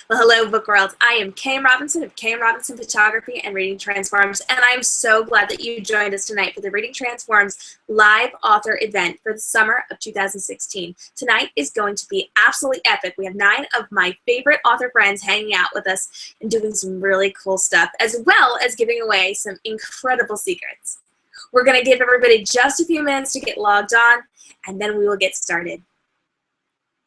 Well, hello, book world. I am Kim Robinson of Kim Robinson Photography and Reading Transforms, and I'm so glad that you joined us tonight for the Reading Transforms live author event for the summer of 2016. Tonight is going to be absolutely epic. We have 9 of my favorite author friends hanging out with us and doing some really cool stuff, as well as giving away some incredible secrets. We're going to give everybody just a few minutes to get logged on, and then we will get started.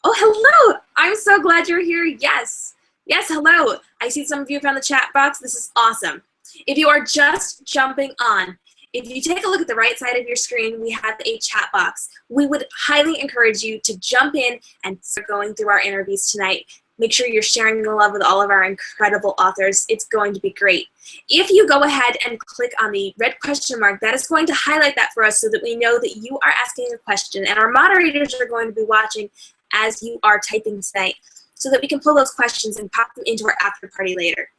Oh, hello! I'm so glad you're here. Yes. Yes, hello. I see some of you from the chat box. This is awesome. If you are just jumping on, if you take a look at the right side of your screen, we have a chat box. We would highly encourage you to jump in and start going through our interviews tonight. Make sure you're sharing the love with all of our incredible authors. It's going to be great. If you go ahead and click on the red question mark, that is going to highlight that for us so that we know that you are asking a question, and our moderators are going to be watching as you are typing tonight, so that we can pull those questions and pop them into our after party later.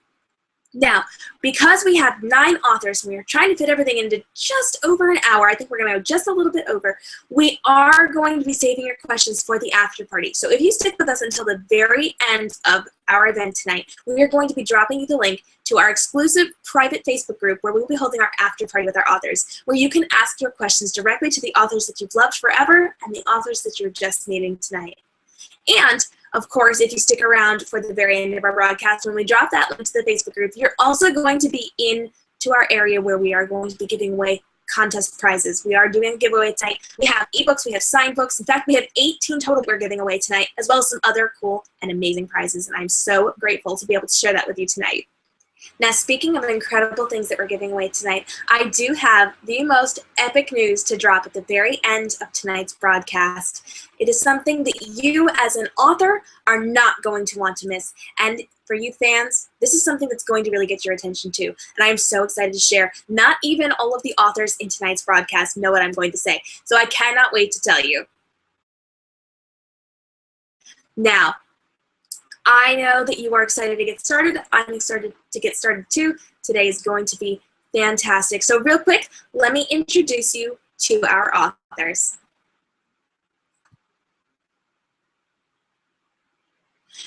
Now, because we have 9 authors and we are trying to fit everything into just over an hour, I think we're going to go just a little bit over, we are going to be saving your questions for the after party. So if you stick with us until the very end of our event tonight, we are going to be dropping you the link to our exclusive private Facebook group where we will be holding our after party with our authors, where you can ask your questions directly to the authors that you've loved forever and the authors that you're just meeting tonight. And of course, if you stick around for the very end of our broadcast, when we drop that link to the Facebook group, you're also going to be into our area where we are going to be giving away contest prizes. We are doing a giveaway tonight. We have ebooks, we have signed books. In fact, we have 18 total we're giving away tonight, as well as some other cool and amazing prizes. And I'm so grateful to be able to share that with you tonight. Now, speaking of incredible things that we're giving away tonight, I do have the most epic news to drop at the very end of tonight's broadcast. It is something that you, as an author, are not going to want to miss. And for you fans, this is something that's going to really get your attention too. And I am so excited to share. Not even all of the authors in tonight's broadcast know what I'm going to say. So I cannot wait to tell you. Now, I know that you are excited to get started. I'm excited to get started too. Today is going to be fantastic. So real quick, let me introduce you to our authors.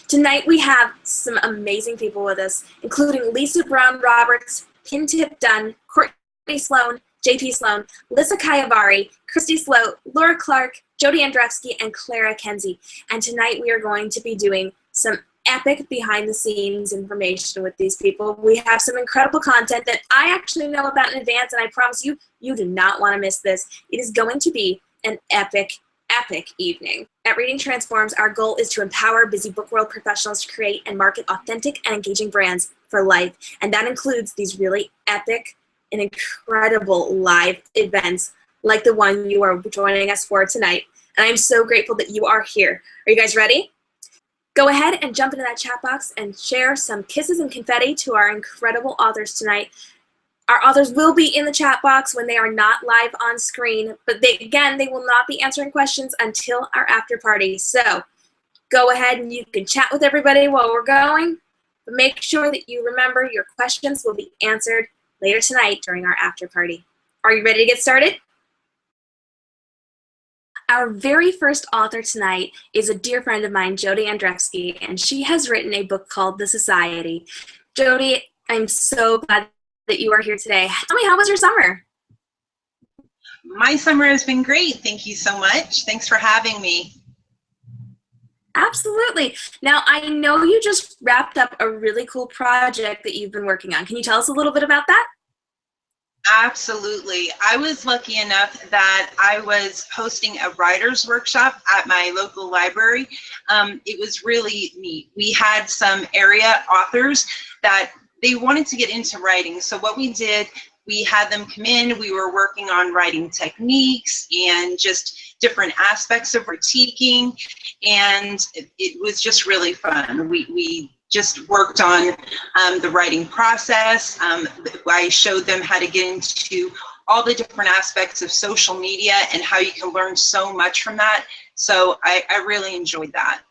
Tonight we have some amazing people with us, including Lisa Brown Roberts, Pintip Dunn, Courtney Sloan, P Sloan, Lyssa Chiavari, Christy Sloat, Laura Clark, Jodie Andrefski, and Clara Kenzie. And tonight we are going to be doing some epic behind-the-scenes information with these people. We have some incredible content that I actually know about in advance, and I promise you, you do not want to miss this. It is going to be an epic evening. At Reading Transforms, our goal is to empower busy book world professionals to create and market authentic and engaging brands for life, and that includes these really epic and incredible live events like the one you are joining us for tonight. And I'm so grateful that you are here. Are you guys ready? Go ahead and jump into that chat box and share some kisses and confetti to our incredible authors tonight. Our authors will be in the chat box when they are not live on screen, but they will not be answering questions until our after party. So go ahead and you can chat with everybody while we're going, but make sure that you remember your questions will be answered later tonight during our after party. Are you ready to get started? Our very first author tonight is a dear friend of mine, Jodie Andrefski, and she has written a book called The Society. Jodie, I'm so glad that you are here today. Tell me, how was your summer? My summer has been great. Thank you so much. Thanks for having me. Absolutely. Now, I know you just wrapped up a really cool project that you've been working on. Can you tell us a little bit about that? Absolutely. I was lucky enough that I was hosting a writer's workshop at my local library. It was really neat. We had some area authors that they wanted to get into writing. So what we did, we had them come in, we were working on writing techniques and just different aspects of critiquing, and it was just really fun. We just worked on the writing process. I showed them how to get into all the different aspects of social media and how you can learn so much from that. So I really enjoyed that.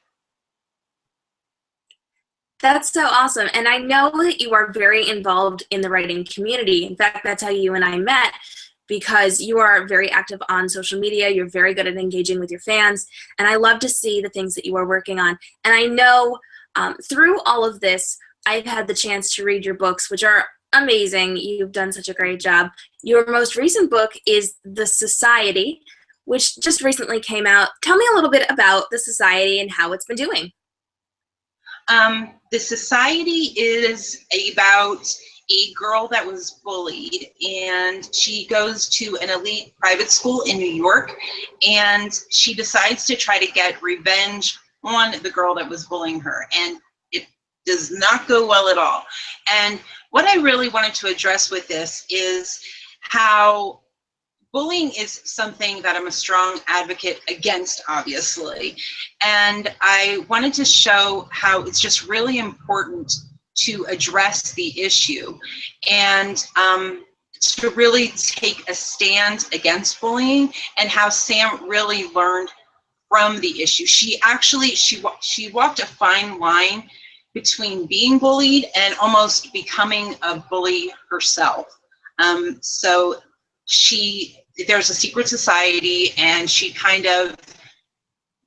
That's so awesome. And I know that you are very involved in the writing community. In fact, that's how you and I met, because you are very active on social media. You're very good at engaging with your fans. And I love to see the things that you are working on. And I know Through all of this, I've had the chance to read your books, which are amazing. You've done such a great job. Your most recent book is The Society, which just recently came out. Tell me a little bit about The Society and how it's been doing. The Society is about a girl that was bullied, and she goes to an elite private school in New York, and she decides to try to get revenge on the girl that was bullying her, and it does not go well at all. And what I really wanted to address with this is how bullying is something that I'm a strong advocate against, obviously. And I wanted to show how it's just really important to address the issue and to really take a stand against bullying, and how Sam really learned from the issue. She walked a fine line between being bullied and almost becoming a bully herself. So there's a secret society, and she kind of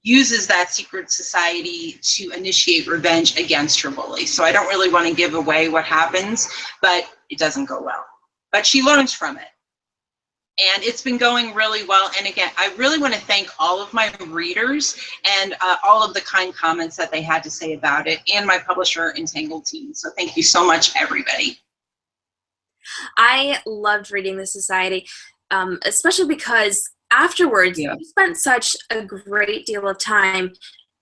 uses that secret society to initiate revenge against her bully. So I don't really want to give away what happens, but it doesn't go well. But she learns from it. And it's been going really well. And again, I really want to thank all of my readers and all of the kind comments that they had to say about it, and my publisher, Entangled Teens. So thank you so much, everybody. I loved reading The Society, especially because afterwards, you spent such a great deal of time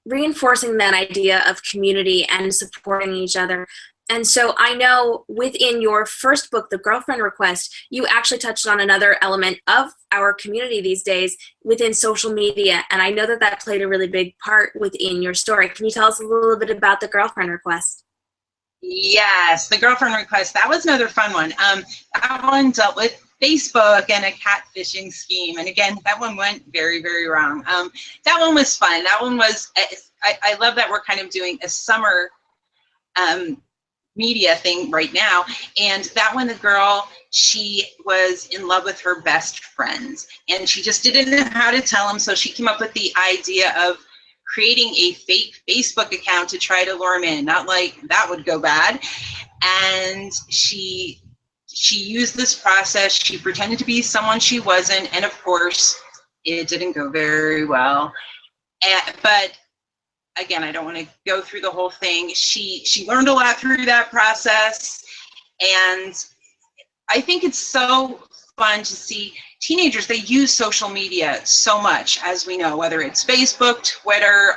reinforcing that idea of community and supporting each other. And so I know within your first book, The Girlfriend Request, you actually touched on another element of our community these days within social media. And I know that that played a really big part within your story. Can you tell us a little bit about The Girlfriend Request? Yes, The Girlfriend Request. That was another fun one. That one dealt with Facebook and a catfishing scheme. And again, that one went very, very wrong. That one was fun. That one was, I love that we're kind of doing a summer media thing right now. And that one, the girl, she was in love with her best friend, and she just didn't know how to tell him. So she came up with the idea of creating a fake Facebook account to try to lure him in. Not like that would go bad. And she used this process. She pretended to be someone she wasn't, and of course, it didn't go very well. But again, I don't want to go through the whole thing. She learned a lot through that process, and I think it's so fun to see teenagers. They use social media so much, as we know, whether it's Facebook, Twitter,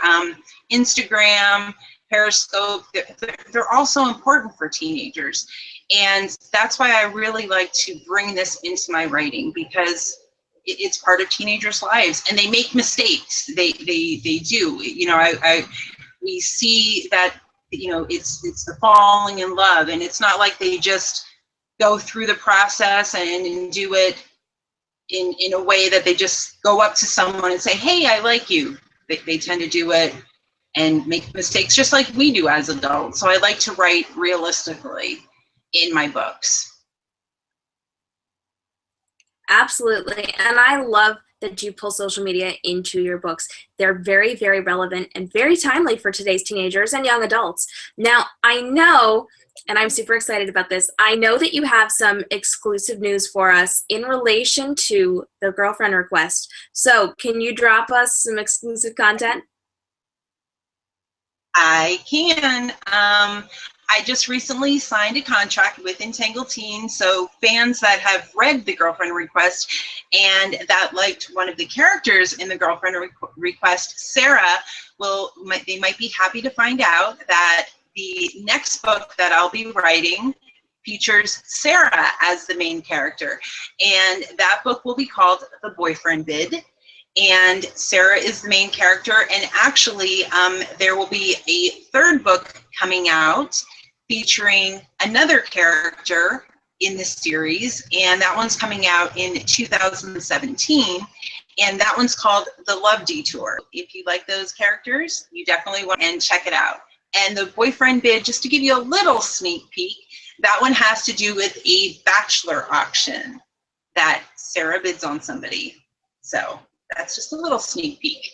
Instagram, Periscope. They're all so important for teenagers. And that's why I really like to bring this into my writing, because it's part of teenagers' lives, and they make mistakes. They do. You know, we see that, you know, it's the falling in love, and it's not like they just go through the process and do it in a way that they just go up to someone and say, hey, I like you. They tend to do it and make mistakes just like we do as adults. So I like to write realistically in my books. Absolutely. And I love that you pull social media into your books. They're very, very relevant and very timely for today's teenagers and young adults. Now, I know, and I'm super excited about this, I know that you have some exclusive news for us in relation to The Girlfriend Request. So can you drop us some exclusive content? I can. I just recently signed a contract with Entangled Teens, so fans that have read The Girlfriend Request and that liked one of the characters in The Girlfriend Request, Sarah, they might be happy to find out that the next book that I'll be writing features Sarah as the main character. And that book will be called The Boyfriend Bid. And Sarah is the main character. And actually, there will be a third book coming out featuring another character in this series, and that one's coming out in 2017, and that one's called The Love Detour. If you like those characters, you definitely want to check it out. And The Boyfriend Bid, just to give you a little sneak peek, that one has to do with a bachelor auction that Sarah bids on somebody. So that's just a little sneak peek.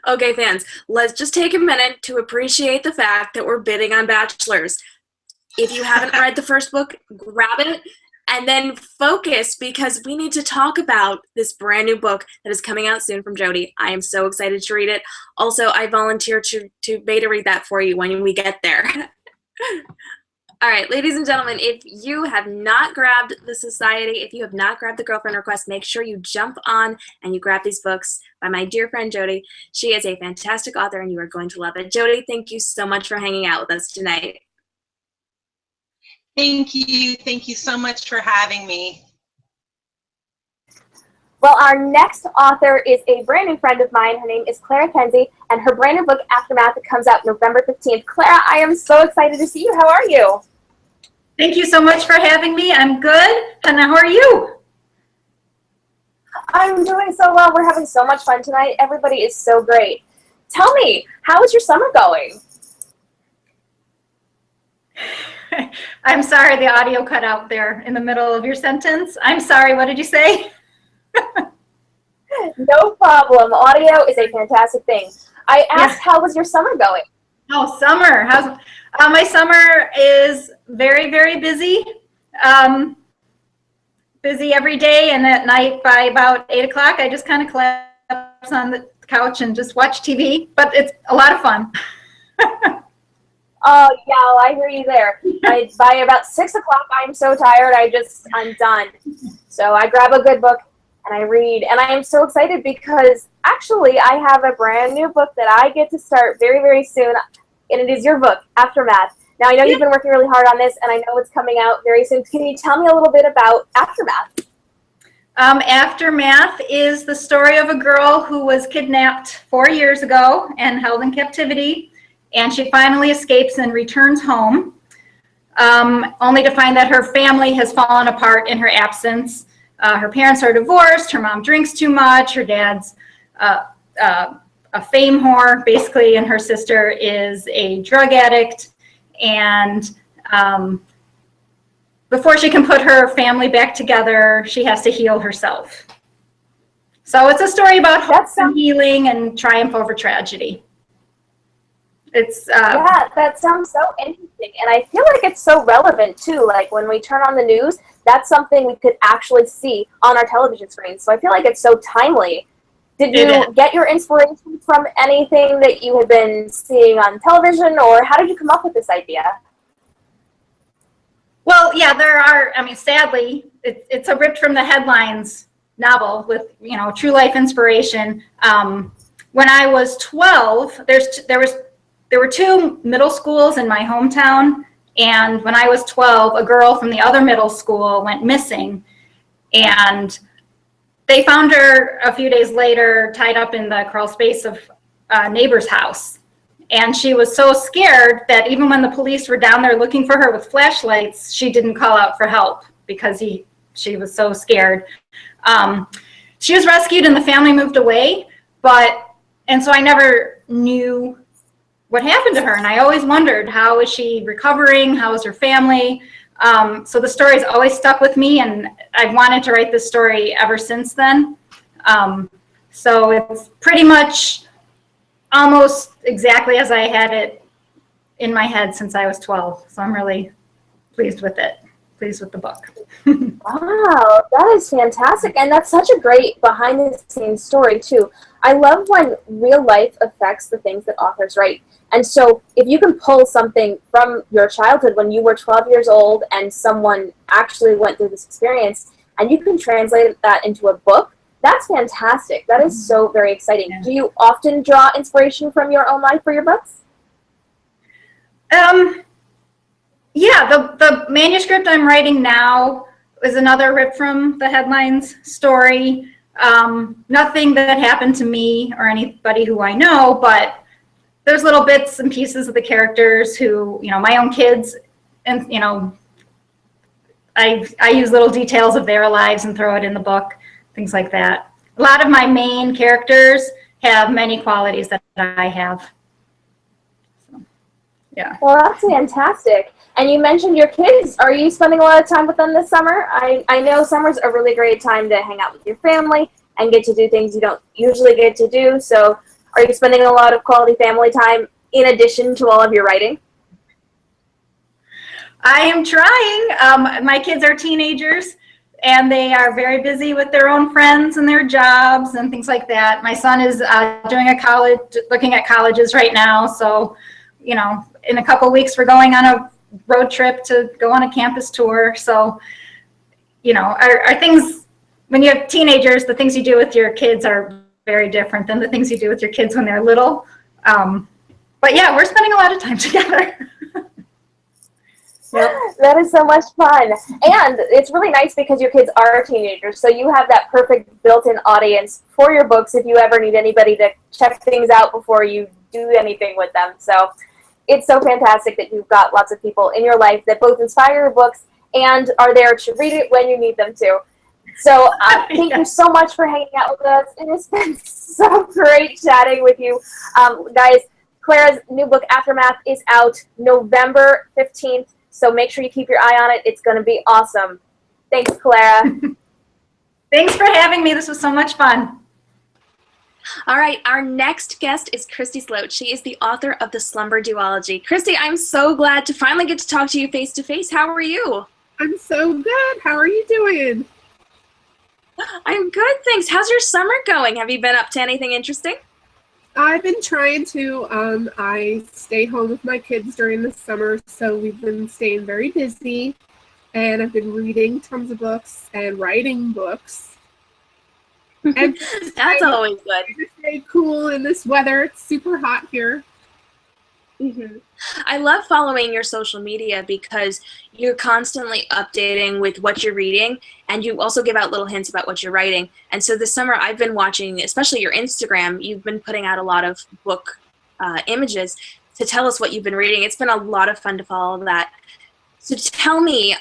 Okay, fans, let's just take a minute to appreciate the fact that we're bidding on bachelors. If you haven't read the first book, grab it and then focus, because we need to talk about this brand new book that is coming out soon from Jody. I am so excited to read it. Also, I volunteer to beta read that for you when we get there. All right, ladies and gentlemen, if you have not grabbed The Society, if you have not grabbed The Girlfriend Request, make sure you jump on and you grab these books by my dear friend Jody. She is a fantastic author and you are going to love it. Jody, thank you so much for hanging out with us tonight. Thank you. Thank you so much for having me. Well, our next author is a brand new friend of mine. Her name is Clara Kenzie, and her brand new book, Aftermath, comes out November 15th. Clara, I am so excited to see you. How are you? Thank you so much for having me. I'm good. And how are you? I'm doing so well. We're having so much fun tonight. Everybody is so great. Tell me, how is your summer going? I'm sorry, the audio cut out there in the middle of your sentence. I'm sorry, what did you say? No problem. Audio is a fantastic thing. I asked, how was your summer going? Oh, summer. How's my summer is very, very busy. Busy every day, and at night by about 8 o'clock, I just kind of collapse on the couch and just watch TV, but it's a lot of fun. Oh, yeah, well, I hear you there. By about 6 o'clock, I'm so tired, I'm done. So I grab a good book and I read, and I am so excited because actually I have a brand new book that I get to start very, very soon, and it is your book, Aftermath. Now, I know you've been working really hard on this, and I know it's coming out very soon. Can you tell me a little bit about Aftermath? Aftermath is the story of a girl who was kidnapped 4 years ago and held in captivity, and she finally escapes and returns home, only to find that her family has fallen apart in her absence. Her parents are divorced, her mom drinks too much, her dad's a fame whore, basically, and her sister is a drug addict. And before she can put her family back together, she has to heal herself. So it's a story about hope and healing and triumph over tragedy. It's yeah, that sounds so interesting, and I feel like it's so relevant too. Like when we turn on the news, that's something we could actually see on our television screens. So I feel like it's so timely. Did you get your inspiration from anything that you had been seeing on television, or how did you come up with this idea? Well, yeah, there are. I mean, sadly, it's a ripped from the headlines novel with true life inspiration. When I was 12, there were two middle schools in my hometown, and when I was 12, a girl from the other middle school went missing, and they found her a few days later tied up in the crawl space of a neighbor's house. And she was so scared that even when the police were down there looking for her with flashlights, she didn't call out for help because she was so scared. She was rescued and the family moved away, and so I never knew what happened to her. And I always wondered, how is she recovering? How is her family? So the story's always stuck with me, and I've wanted to write this story ever since then. So it's pretty much almost exactly as I had it in my head since I was 12. So I'm really pleased with it, pleased with the book. Wow, that is fantastic. And that's such a great behind the scenes story too. I love when real life affects the things that authors write. And so if you can pull something from your childhood when you were 12 years old and someone actually went through this experience and you can translate that into a book, that's fantastic. That is so very exciting. Yeah. Do you often draw inspiration from your own life for your books? Yeah, the manuscript I'm writing now is another rip from the headlines story. Nothing that happened to me or anybody who I know, but there's little bits and pieces of the characters who, my own kids, and, I use little details of their lives and throw it in the book, things like that. A lot of my main characters have many qualities that I have. So, yeah. Well, that's fantastic. And you mentioned your kids. Are you spending a lot of time with them this summer? I know summer's a really great time to hang out with your family and get to do things you don't usually get to do. So Are you spending a lot of quality family time in addition to all of your writing? I am trying. My kids are teenagers, and they are very busy with their own friends and their jobs and things like that. My son is looking at colleges right now. So, you know, in a couple weeks, we're going on a road trip to go on a campus tour. So, you know, our things, when you have teenagers, the things you do with your kids are very different than the things you do with your kids when they're little. But yeah, we're spending a lot of time together. Yep. That is so much fun. And it's really nice because your kids are teenagers, so you have that perfect built-in audience for your books if you ever need anybody to check things out before you do anything with them. So it's so fantastic that you've got lots of people in your life that both inspire your books and are there to read it when you need them to. So thank you so much for hanging out with us. It has been so great chatting with you. Guys, Clara's new book, Aftermath, is out November 15th. So make sure you keep your eye on it. It's going to be awesome. Thanks, Clara. Thanks for having me. This was so much fun. All right, our next guest is Christy Sloat. She is the author of The Slumber Duology. Christy, I'm so glad to finally get to talk to you face to face. How are you? I'm so good. How are you doing? I'm good, thanks. How's your summer going? Have you been up to anything interesting? I've been trying to. I stay home with my kids during the summer, so we've been staying very busy, and I've been reading tons of books and writing books. And That's always good. To stay cool in this weather. It's super hot here. I love following your social media because you're constantly updating with what you're reading, and you also give out little hints about what you're writing. And so this summer I've been watching, especially your Instagram, you've been putting out a lot of book images to tell us what you've been reading. It's been a lot of fun to follow that. So tell me,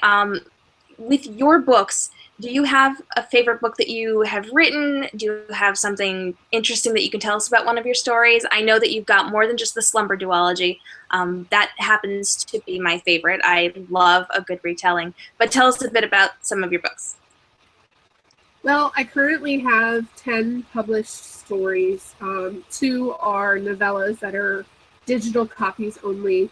with your books, do you have a favorite book that you have written? Do you have something interesting that you can tell us about one of your stories? I know that you've got more than just the Slumber Duology. That happens to be my favorite. I love a good retelling. But tell us a bit about some of your books. Well, I currently have 10 published stories. 2 are novellas that are digital copies only.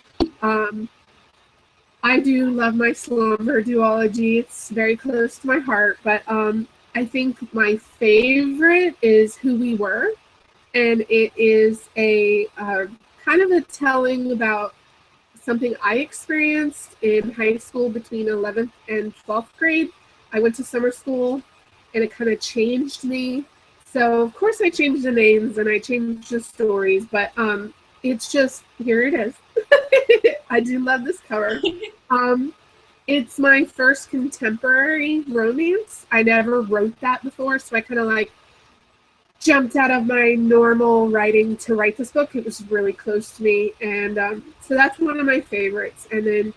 I do love my Slumber Duology. It's very close to my heart, but I think my favorite is Who We Were, and it is a kind of a telling about something I experienced in high school between 11th and 12th grade. I went to summer school, and it kind of changed me. So, of course, I changed the names and I changed the stories, but it's just, here it is. I do love this cover. It's my first contemporary romance. I never wrote that before, so I kind of like jumped out of my normal writing to write this book. It was really close to me, and so that's one of my favorites. And then,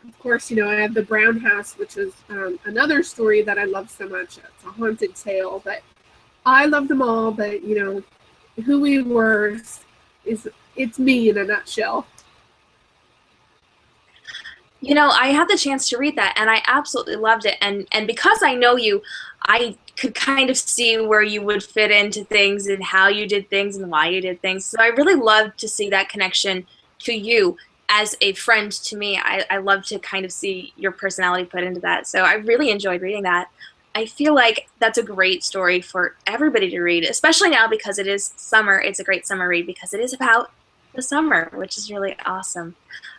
of course, you know, I have The Brown House, which is another story that I love so much. It's a haunted tale, but I love them all. But you know, Who We Were it's me in a nutshell. You know, I had the chance to read that, and I absolutely loved it. And because I know you, I could kind of see where you would fit into things and how you did things and why you did things. So I really loved to see that connection to you as a friend to me. I love to kind of see your personality put into that. So I really enjoyed reading that. I feel like that's a great story for everybody to read, especially now because it is summer. It's a great summer read because it is about the summer, which is really awesome.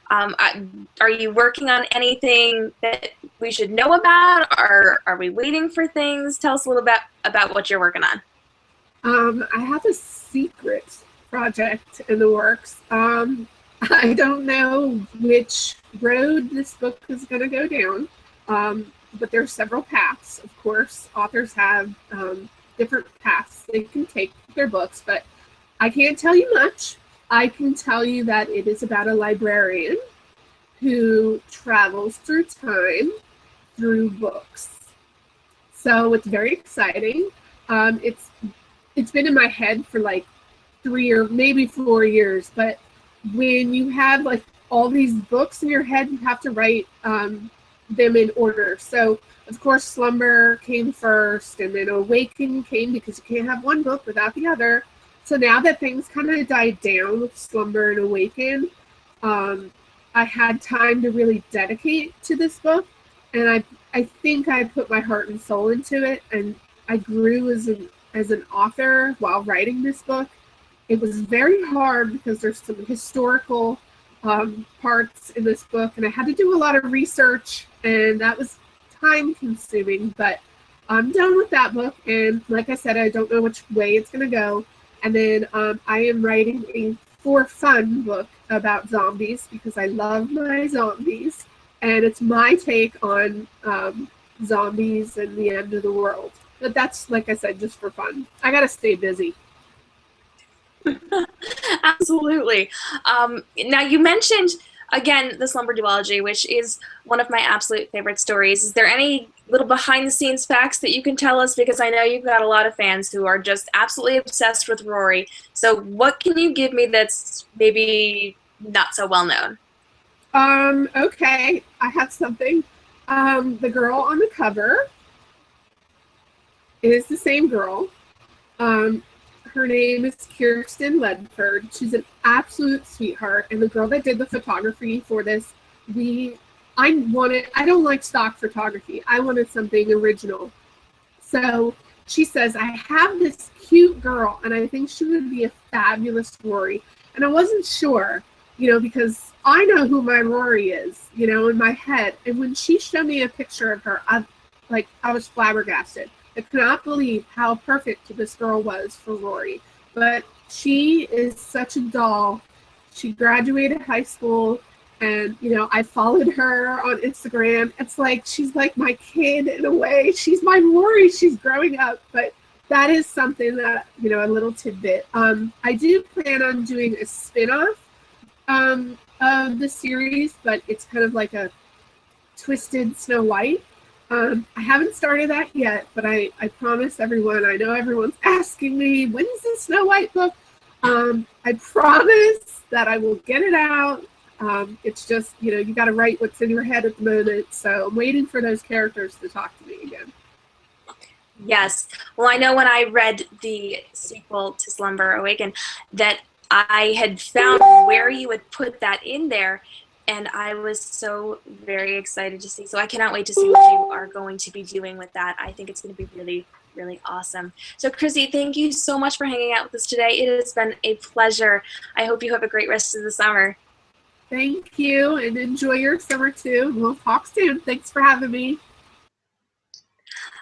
Are you working on anything that we should know about, or are we waiting for things? Tell us a little bit about what you're working on. I have a secret project in the works. I don't know which road this book is going to go down, but there are several paths. Of course, authors have different paths they can take with their books, but I can't tell you much. I can tell you that it is about a librarian who travels through time through books. So it's very exciting. It's been in my head for like 3 or maybe 4 years, but when you have like all these books in your head, you have to write them in order. So of course Slumber came first, and then Awaken came because you can't have one book without the other. So now that things kind of died down with Slumber and Awaken, I had time to really dedicate to this book, and I think I put my heart and soul into it, and I grew as an author while writing this book. It was very hard because there's some historical parts in this book, and I had to do a lot of research, and that was time consuming, but I'm done with that book, and like I said, I don't know which way it's going to go. And then I am writing a for fun book about zombies because I love my zombies, and it's my take on zombies and the end of the world. But that's, like I said, just for fun. I gotta stay busy. Absolutely. Now you mentioned, again, the Slumber duology, which is one of my absolute favorite stories. Is there any little behind the scenes facts that you can tell us? Because I know you've got a lot of fans who are just absolutely obsessed with Rory. So what can you give me that's maybe not so well known? Okay, I have something. The girl on the cover is the same girl. Her name is Kirsten Ledford. She's an absolute sweetheart. And the girl that did the photography for this, I don't like stock photography. I wanted something original. So she says, I have this cute girl, and I think she would be a fabulous Rory. And I wasn't sure, because I know who my Rory is, in my head. And when she showed me a picture of her, I was flabbergasted. I could not believe how perfect this girl was for Rory. But she is such a doll. She graduated high school, and, I followed her on Instagram. It's like she's like my kid in a way. She's my Rory. She's growing up. But that is something that, a little tidbit. I do plan on doing a spin-off of the series, but it's kind of like a twisted Snow White. I haven't started that yet, but I promise everyone, I know everyone's asking me, when's the Snow White book? I promise that I will get it out. It's just, you got to write what's in your head at the moment. So I'm waiting for those characters to talk to me again. Yes. Well, I know when I read the sequel to Slumber Awaken that I had found where you would put that in there, and I was so very excited to see. So I cannot wait to see what you are going to be doing with that. I think it's going to be really, really awesome. So Chrissy, thank you so much for hanging out with us today. It has been a pleasure. I hope you have a great rest of the summer. Thank you, and enjoy your summer too. We'll talk soon. Thanks for having me.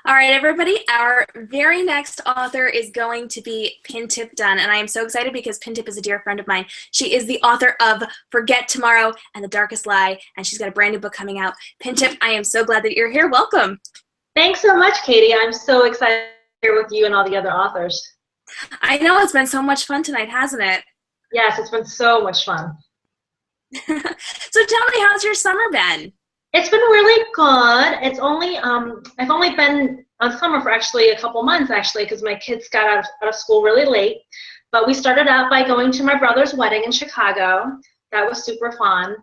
All right, everybody, our very next author is going to be Pintip Done, and I am so excited because Pintip is a dear friend of mine. She is the author of Forget Tomorrow and The Darkest Lie, and she's got a brand new book coming out. Pintip, I am so glad that you're here. Welcome. Thanks so much, Katie. I'm so excited to be here with you and all the other authors. I know it's been so much fun tonight, hasn't it? Yes, it's been so much fun. So tell me, how's your summer been? It's been really good. It's only I've only been on summer for actually a couple months because my kids got out of school really late. But we started out by going to my brother's wedding in Chicago. That was super fun.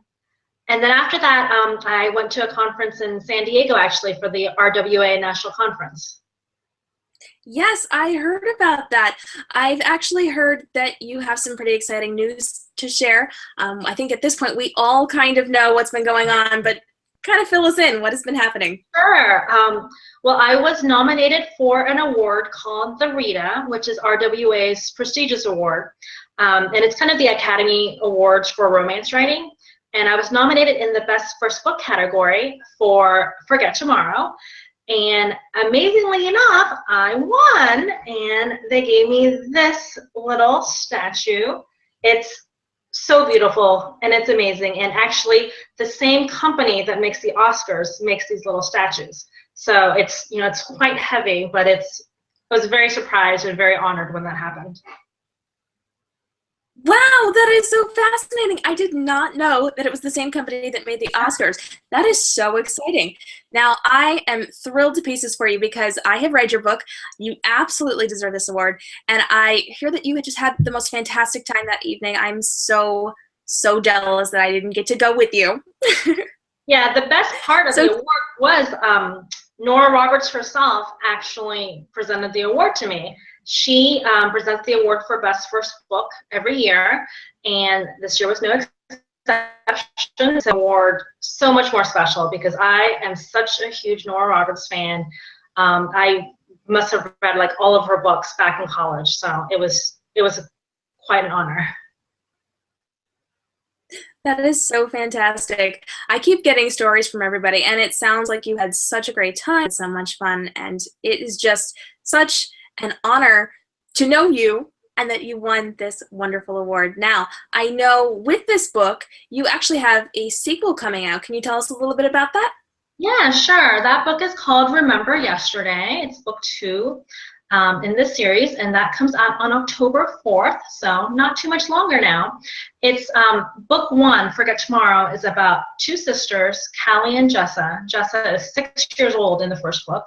And then after that, I went to a conference in San Diego actually for the RWA National Conference. Yes, I heard about that. I've actually heard that you have some pretty exciting news to share. I think at this point we all kind of know what's been going on, but kind of fill us in. What has been happening? Sure. Well, I was nominated for an award called the Rita, which is RWA's prestigious award. And it's kind of the Academy Awards for romance writing. And I was nominated in the Best First Book category for Forget Tomorrow. And amazingly enough, I won, and they gave me this little statue. It's so beautiful, and it's amazing. And actually, the same company that makes the Oscars makes these little statues. So it's, it's quite heavy, but I was very surprised and very honored when that happened. Wow, that is so fascinating. I did not know that it was the same company that made the Oscars. That is so exciting. Now, I am thrilled to pieces for you because I have read your book. You absolutely deserve this award. And I hear that you had just had the most fantastic time that evening. I'm so, so jealous that I didn't get to go with you. Yeah, the best part of the award was Nora Roberts herself actually presented the award to me. She presents the award for Best First Book every year, and this year was no exception. It's an award so much more special because I am such a huge Nora Roberts fan. I must have read like all of her books back in college, so it was quite an honor. That is so fantastic. I keep getting stories from everybody, and it sounds like you had such a great time, so much fun, and it is just such an honor to know you and that you won this wonderful award. Now, I know with this book, you actually have a sequel coming out. Can you tell us a little bit about that? Yeah, sure. That book is called Remember Yesterday. It's book 2 in this series, and that comes out on October 4th, so not too much longer now. It's book 1, Forget Tomorrow, is about 2 sisters, Callie and Jessa. Jessa is 6 years old in the first book.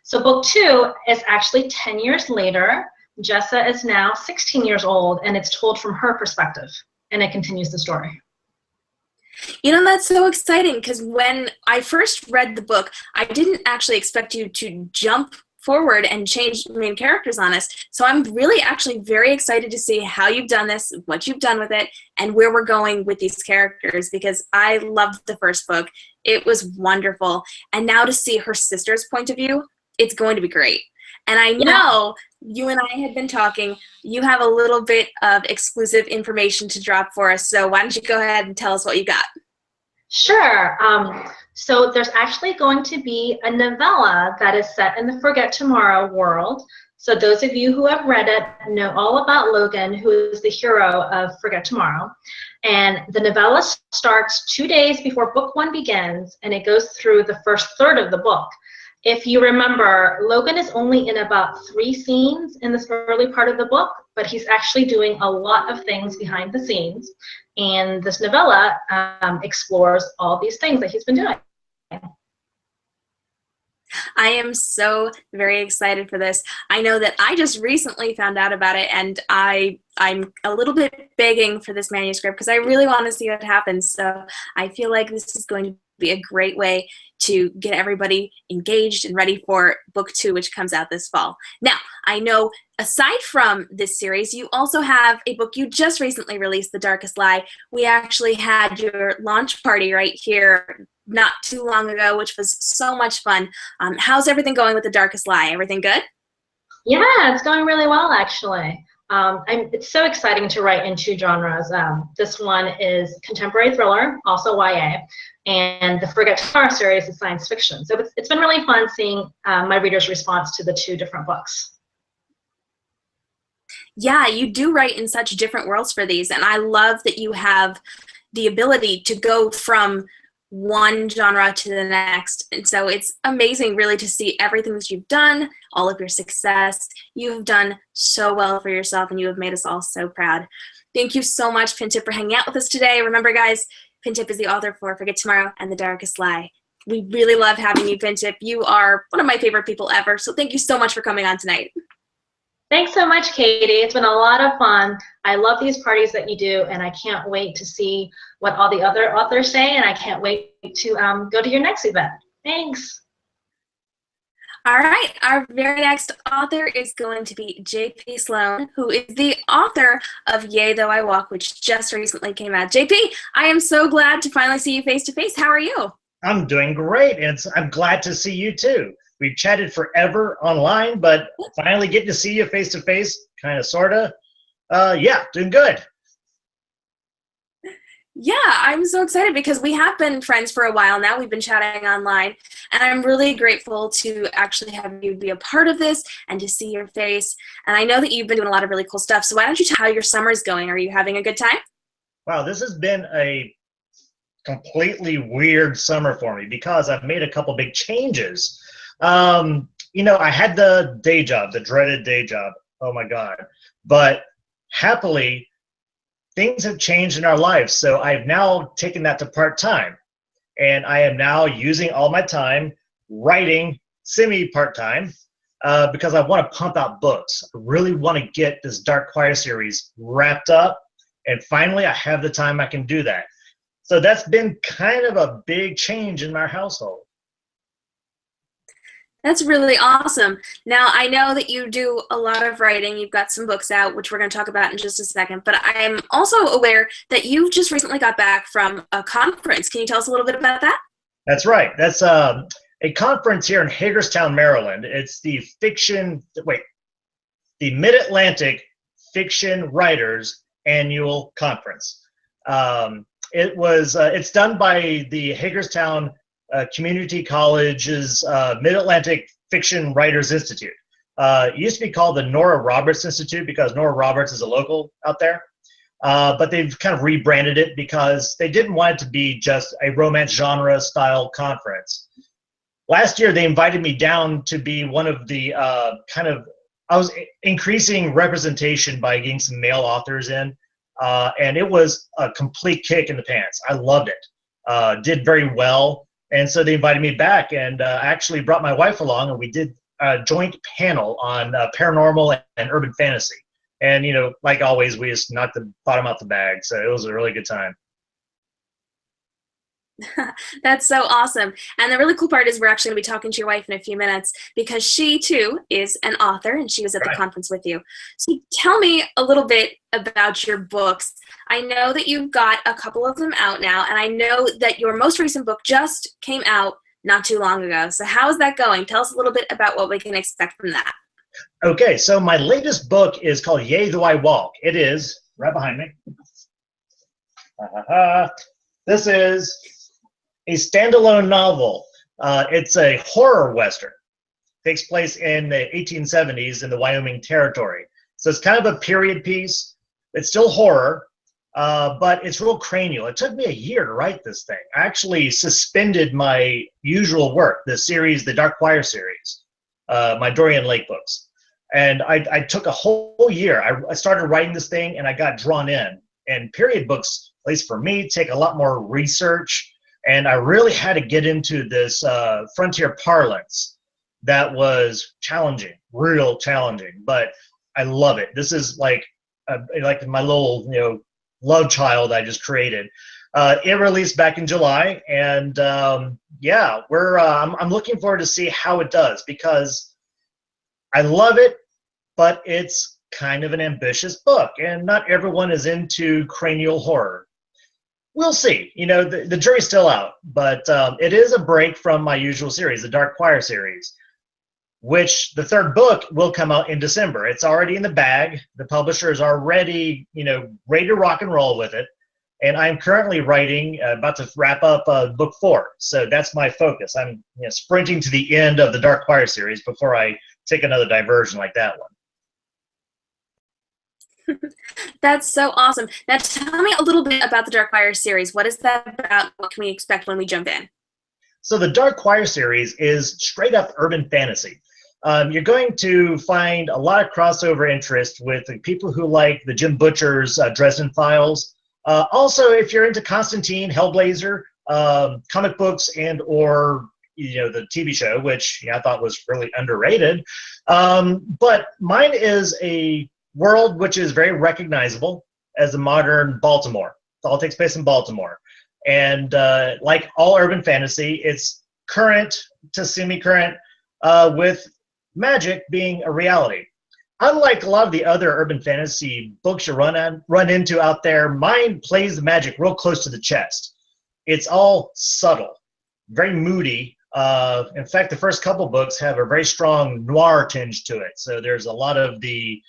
So book 2 is actually 10 years later. Jessa is now 16 years old, and it's told from her perspective, and it continues the story. You know, that's so exciting because when I first read the book, I didn't actually expect you to jump forward and change main characters on us. So I'm really actually very excited to see how you've done this, what you've done with it, and where we're going with these characters because I loved the first book. It was wonderful. And now to see her sister's point of view, it's going to be great. And I know you and I had been talking. You have a little bit of exclusive information to drop for us. So why don't you go ahead and tell us what you got? Sure. So there's actually going to be a novella that is set in the Forget Tomorrow world. So those of you who have read it know all about Logan, who is the hero of Forget Tomorrow. And the novella starts 2 days before book 1 begins, and it goes through the first third of the book. If you remember, Logan is only in about 3 scenes in this early part of the book, but he's actually doing a lot of things behind the scenes. And this novella explores all these things that he's been doing. I am so very excited for this. I know that I just recently found out about it, and I'm a little bit begging for this manuscript because I really want to see what happens. So I feel like this is going to be a great way to get everybody engaged and ready for book 2, which comes out this fall. Now, I know aside from this series, you also have a book you just recently released, The Darkest Lie. We actually had your launch party right here not too long ago, which was so much fun. How's everything going with The Darkest Lie? Everything good? Yeah, it's going really well, actually. It's so exciting to write in 2 genres. This one is contemporary thriller, also YA, and the Forget Tomorrow series is science fiction. So it's been really fun seeing my readers' response to the 2 different books. Yeah, you do write in such different worlds for these, and I love that you have the ability to go from one genre to the next. And so it's amazing really to see everything that you've done, all of your success. You have done so well for yourself, and you have made us all so proud. Thank you so much, Pintip, for hanging out with us today. Remember, guys, Pintip is the author for Forget Tomorrow and The Darkest Lie. We really love having you, Pintip. You are one of my favorite people ever, so thank you so much for coming on tonight. Thanks so much, Katie. It's been a lot of fun. I love these parties that you do, and I can't wait to see what all the other authors say, and I can't wait to go to your next event. Thanks. All right, our very next author is going to be P Sloan, who is the author of Yea Though I Walk, which just recently came out. JP, I am so glad to finally see you face to face. How are you? I'm doing great, and I'm glad to see you too. We've chatted forever online, but finally getting to see you face to face, kind of, sort of. Yeah, doing good. Yeah, I'm so excited because we have been friends for a while now. We've been chatting online, and I'm really grateful to actually have you be a part of this and to see your face. And I know that you've been doing a lot of really cool stuff, so why don't you tell how your summer is going? Are you having a good time? Wow, this has been a completely weird summer for me because I've made a couple big changes. You know, I had the day job, the dreaded day job. Oh my God. But happily, things have changed in our lives. So I've now taken that to part-time. And I am now using all my time writing semi-part-time because I want to pump out books. I really want to get this Dark Choir series wrapped up. And finally, I have the time I can do that. So that's been kind of a big change in our household. That's really awesome. Now, I know that you do a lot of writing. You've got some books out, which we're going to talk about in just a second. But I'm also aware that you just recently got back from a conference. Can you tell us a little bit about that? That's right. That's a conference here in Hagerstown, Maryland. It's the Mid-Atlantic Fiction Writers Annual Conference. It's done by the Hagerstown Community College's Mid-Atlantic Fiction Writers Institute. It used to be called the Nora Roberts Institute because Nora Roberts is a local out there. But they've kind of rebranded it because they didn't want it to be just a romance genre style conference. Last year, they invited me down to be one of the I was increasing representation by getting some male authors in, and it was a complete kick in the pants. I loved it. Did very well, and so they invited me back, and actually brought my wife along, and we did a joint panel on paranormal and urban fantasy. And, you know, like always, we just knocked the bottom out the bag, so it was a really good time. That's so awesome. And the really cool part is we're actually going to be talking to your wife in a few minutes because she, too, is an author, and she was at the conference with you. So tell me a little bit about your books. I know that you've got a couple of them out now, and I know that your most recent book just came out not too long ago. So how is that going? Tell us a little bit about what we can expect from that. Okay, so my latest book is called Yea Though I Walk. It is right behind me. This is a standalone novel. It's a horror western. Takes place in the 1870s in the Wyoming Territory. So it's kind of a period piece. It's still horror, but it's real cranial. It took me a year to write this thing. I actually suspended my usual work, the series, the Dark Choir series, my Dorian Lake books. And I took a whole year. I started writing this thing, and I got drawn in. And period books, at least for me, take a lot more research. And I really had to get into this frontier parlance that was challenging, real challenging. But I love it. This is like my little, love child I just created. It released back in July, and yeah, I'm looking forward to see how it does because I love it, but it's kind of an ambitious book, and not everyone is into cranial horror. We'll see. The jury's still out, but it is a break from my usual series, the Dark Choir series, which the third book will come out in December. It's already in the bag. The publisher is already, ready to rock and roll with it. And I'm currently writing, about to wrap up book 4. So that's my focus. I'm sprinting to the end of the Dark Choir series before I take another diversion like that one. That's so awesome. Now tell me a little bit about the Dark Choir series. What is that about? What can we expect when we jump in? So the Dark Choir series is straight up urban fantasy. You're going to find a lot of crossover interest with the people who like the Jim Butcher's Dresden Files. Also, if you're into Constantine, Hellblazer, comic books, and or the TV show, which I thought was really underrated. But mine is a world which is very recognizable as a modern Baltimore. It all takes place in Baltimore. And like all urban fantasy, it's current to semi-current with magic being a reality. Unlike a lot of the other urban fantasy books you run into out there, mine plays the magic real close to the chest. It's all subtle, very moody. In fact, the first couple books have a very strong noir tinge to it. So there's a lot of the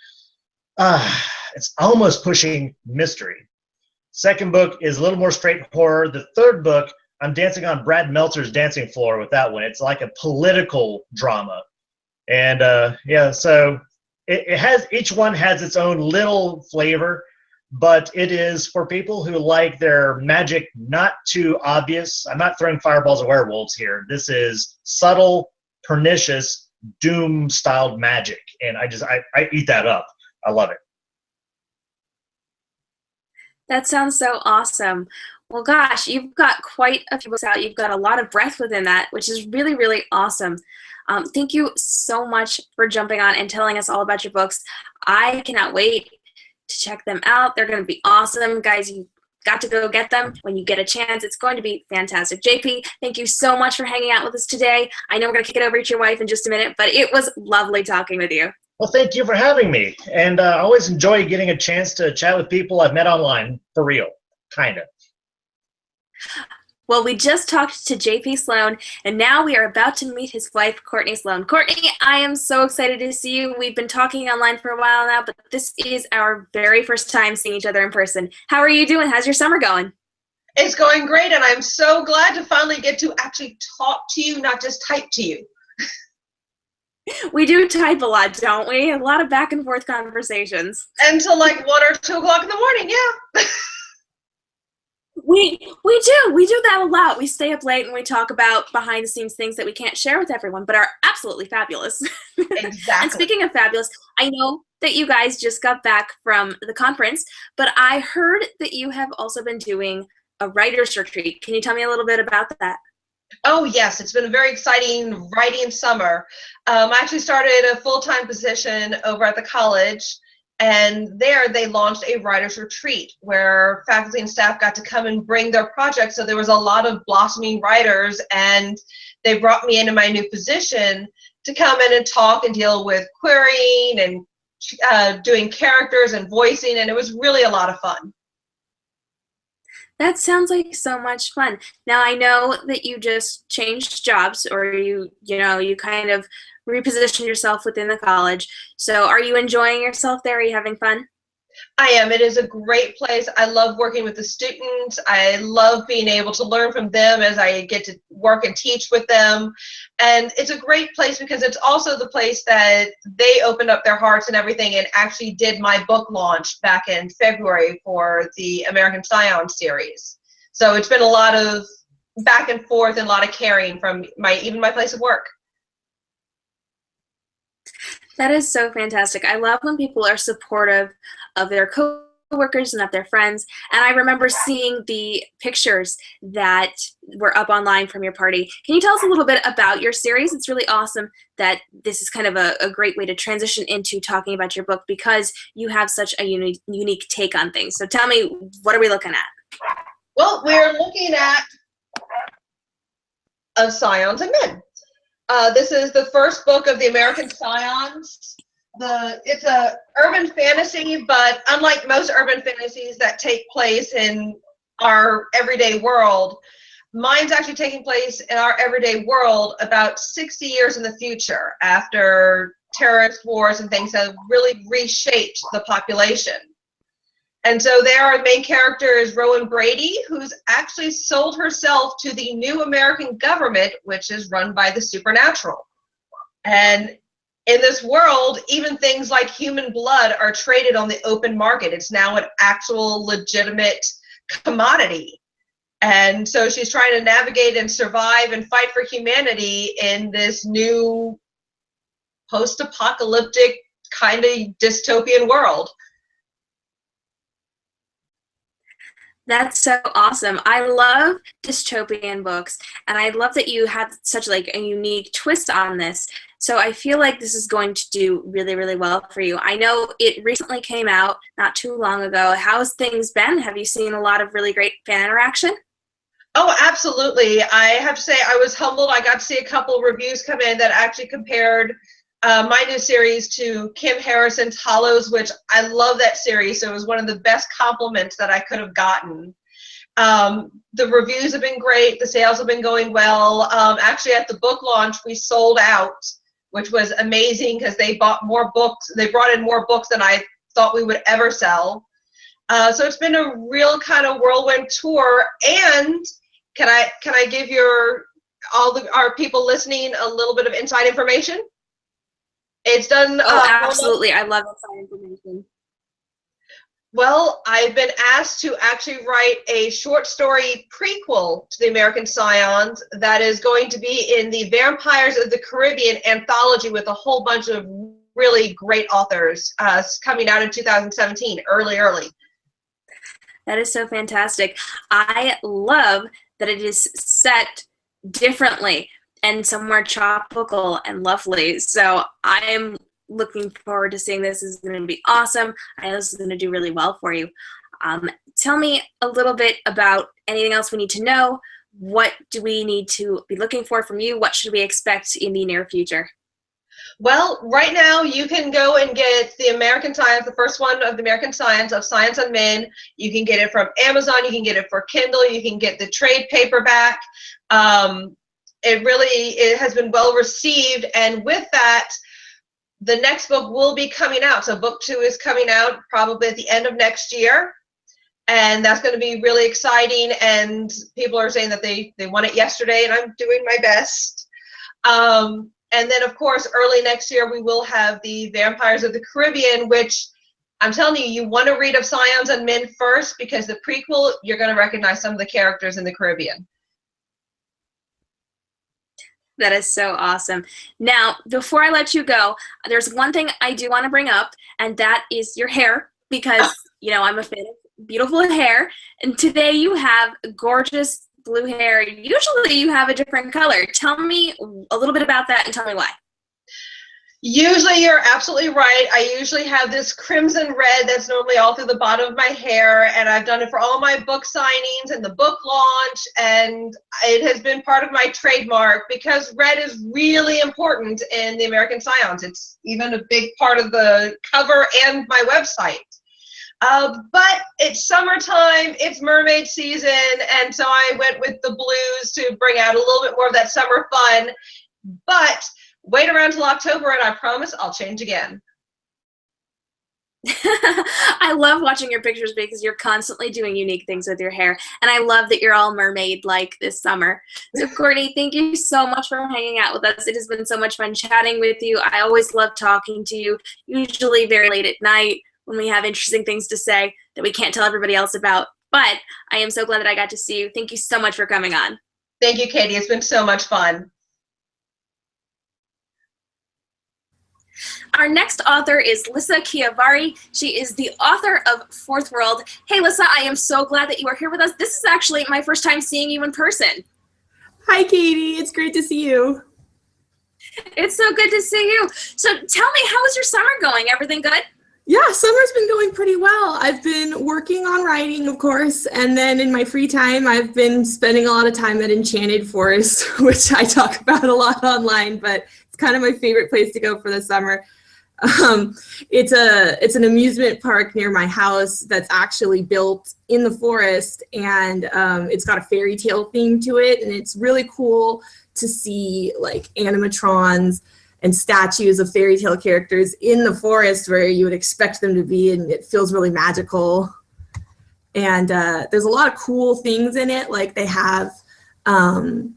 it's almost pushing mystery. Second book is a little more straight horror. The third book, I'm dancing on Brad Meltzer's dancing floor with that one. It's like a political drama. And yeah, so it has, each one has its own little flavor, but it is for people who like their magic not too obvious. I'm not throwing fireballs at werewolves here. This is subtle, pernicious, doom-styled magic. And I eat that up. I love it. That sounds so awesome. Well, gosh, you've got quite a few books out. You've got a lot of breadth within that, which is really, really awesome. Thank you so much for jumping on and telling us all about your books. I cannot wait to check them out. They're going to be awesome. Guys, you got to go get them when you get a chance. It's going to be fantastic. JP, thank you so much for hanging out with us today. I know we're going to kick it over to your wife in just a minute, but it was lovely talking with you. Well, thank you for having me. And I always enjoy getting a chance to chat with people I've met online, for real, kind of. Well, we just talked to JP Sloan, and now we are about to meet his wife, Courtney Sloan. Courtney, I am so excited to see you. We've been talking online for a while now, but this is our very first time seeing each other in person. How are you doing? How's your summer going? It's going great, and I'm so glad to finally get to actually talk to you, not just type to you. We do type a lot, don't we? A lot of back and forth conversations. Until like 1 or 2 o'clock in the morning, yeah. We do that a lot. We stay up late and we talk about behind the scenes things that we can't share with everyone, but are absolutely fabulous. Exactly. And speaking of fabulous, I know that you guys just got back from the conference, but I heard that you have also been doing a writer's retreat. Can you tell me a little bit about that? Oh yes, it's been a very exciting writing summer. I actually started a full-time position over at the college, and there they launched a writer's retreat where faculty and staff got to come and bring their projects. So there was a lot of blossoming writers, and they brought me into my new position to come in and talk and deal with querying and doing characters and voicing, and it was really a lot of fun. That sounds like so much fun. Now, I know that you just changed jobs, or you kind of repositioned yourself within the college. So are you enjoying yourself there? Are you having fun? I am. It is a great place. I love working with the students. I love being able to learn from them as I get to work and teach with them. And it's a great place because it's also the place that they opened up their hearts and everything and actually did my book launch back in February for the American Scion series. So it's been a lot of back and forth and a lot of caring from even my place of work. That is so fantastic. I love when people are supportive of their coworkers and of their friends. And I remember seeing the pictures that were up online from your party. Can you tell us a little bit about your series? It's really awesome that this is kind of a great way to transition into talking about your book because you have such a unique take on things. So tell me, what are we looking at? Well, we're looking at Scions and Men. This is the first book of the American Scions. It's a urban fantasy, but unlike most urban fantasies that take place in our everyday world, mine's actually taking place in our everyday world about 60 years in the future after terrorist wars and things have really reshaped the population. And so there our main character is Rowan Brady, who's actually sold herself to the new American government, which is run by the supernatural. And in this world, even things like human blood are traded on the open market. It's now an actual legitimate commodity. And so she's trying to navigate and survive and fight for humanity in this new post-apocalyptic kind of dystopian world. That's so awesome. I love dystopian books, and I love that you have such like a unique twist on this. So I feel like this is going to do really, really well for you. I know it recently came out not too long ago. How's things been? Have you seen a lot of really great fan interaction? Oh, absolutely. I have to say I was humbled. I got to see a couple of reviews come in that actually compared my new series to Kim Harrison's Hollows, which I love that series. So it was one of the best compliments that I could have gotten. The reviews have been great. The sales have been going well. Actually, at the book launch, we sold out, which was amazing because they bought more books. They brought in more books than I thought we would ever sell. So it's been a real kind of whirlwind tour. And can I give our people listening a little bit of inside information? It's done. Oh, absolutely. I love inside information. Well, I've been asked to actually write a short story prequel to the American Scions that is going to be in the Vampires of the Caribbean anthology with a whole bunch of really great authors coming out in 2017, early. That is so fantastic. I love that it is set differently and somewhere tropical and lovely. So I am looking forward to seeing this. This is going to be awesome. I know this is going to do really well for you. Tell me a little bit about anything else we need to know. What do we need to be looking for from you? What should we expect in the near future? Well, right now you can go and get the American Science, the first one of the American Science of Science on Men. You can get it from Amazon. You can get it for Kindle. You can get the trade paperback. It has been well received, and with that, the next book will be coming out. So book 2 is coming out probably at the end of next year, and that's going to be really exciting. And people are saying that they want it yesterday, and I'm doing my best. And then, of course, early next year, we will have the Vampires of the Caribbean, which I'm telling you, you want to read of Scions and Men first, because the prequel, you're going to recognize some of the characters in the Caribbean. That is so awesome. Now, before I let you go, there's one thing I do want to bring up, and that is your hair, because, you know, I'm a fan of beautiful hair. And today you have gorgeous blue hair. Usually you have a different color. Tell me a little bit about that and tell me why. Usually, you're absolutely right. I usually have this crimson red that's normally all through the bottom of my hair, and I've done it for all my book signings and the book launch, and it has been part of my trademark because red is really important in the American Scions. It's even a big part of the cover and my website. But it's summertime, it's mermaid season, and so I went with the blues to bring out a little bit more of that summer fun. But wait around till October, and I promise I'll change again. I love watching your pictures because you're constantly doing unique things with your hair, and I love that you're all mermaid-like this summer. So, Courtney, thank you so much for hanging out with us. It has been so much fun chatting with you. I always love talking to you, usually very late at night, when we have interesting things to say that we can't tell everybody else about. But I am so glad that I got to see you. Thank you so much for coming on. Thank you, Katie. It's been so much fun. Our next author is Lyssa Chiavari. She is the author of Fourth World. Hey, Lyssa, I am so glad that you are here with us. This is actually my first time seeing you in person. Hi, Katie. It's great to see you. It's so good to see you. So tell me, how is your summer going? Everything good? Yeah, summer's been going pretty well. I've been working on writing, of course, and then in my free time, I've been spending a lot of time at Enchanted Forest, which I talk about a lot online, but it's kind of my favorite place to go for the summer. It's an amusement park near my house that's actually built in the forest, and it's got a fairy tale theme to it, and it's really cool to see like animatrons and statues of fairy tale characters in the forest where you would expect them to be, and it feels really magical. And there's a lot of cool things in it, like they have an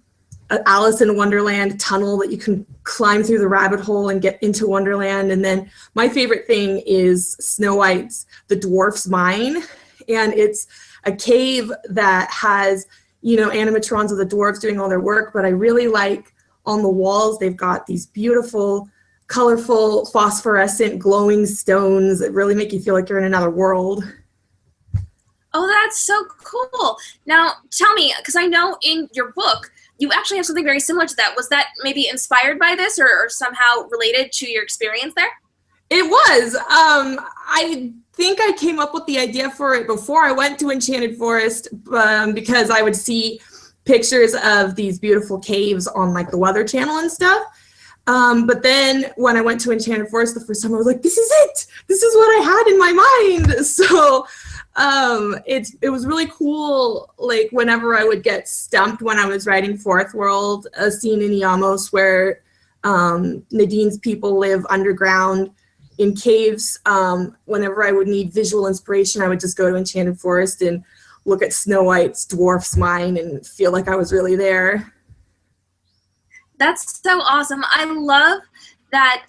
Alice in Wonderland tunnel that you can climb through the rabbit hole and get into Wonderland. And then my favorite thing is Snow White's The Dwarf's Mine, and it's a cave that has, you know, animatrons of the dwarves doing all their work, but I really like on the walls, they've got these beautiful, colorful, phosphorescent, glowing stones that really make you feel like you're in another world. Oh, that's so cool. Now, tell me, because I know in your book, you actually have something very similar to that. Was that maybe inspired by this or somehow related to your experience there? It was. I think I came up with the idea for it before I went to Enchanted Forest because I would see pictures of these beautiful caves on like the Weather Channel and stuff. But then when I went to Enchanted Forest the first time, I was like, this is it. This is what I had in my mind. So it was really cool. Like whenever I would get stumped when I was writing Fourth World, a scene in Iamos where Nadine's people live underground in caves. Whenever I would need visual inspiration, I would just go to Enchanted Forest and look at Snow White's Dwarf's Mine and feel like I was really there. That's so awesome. I love that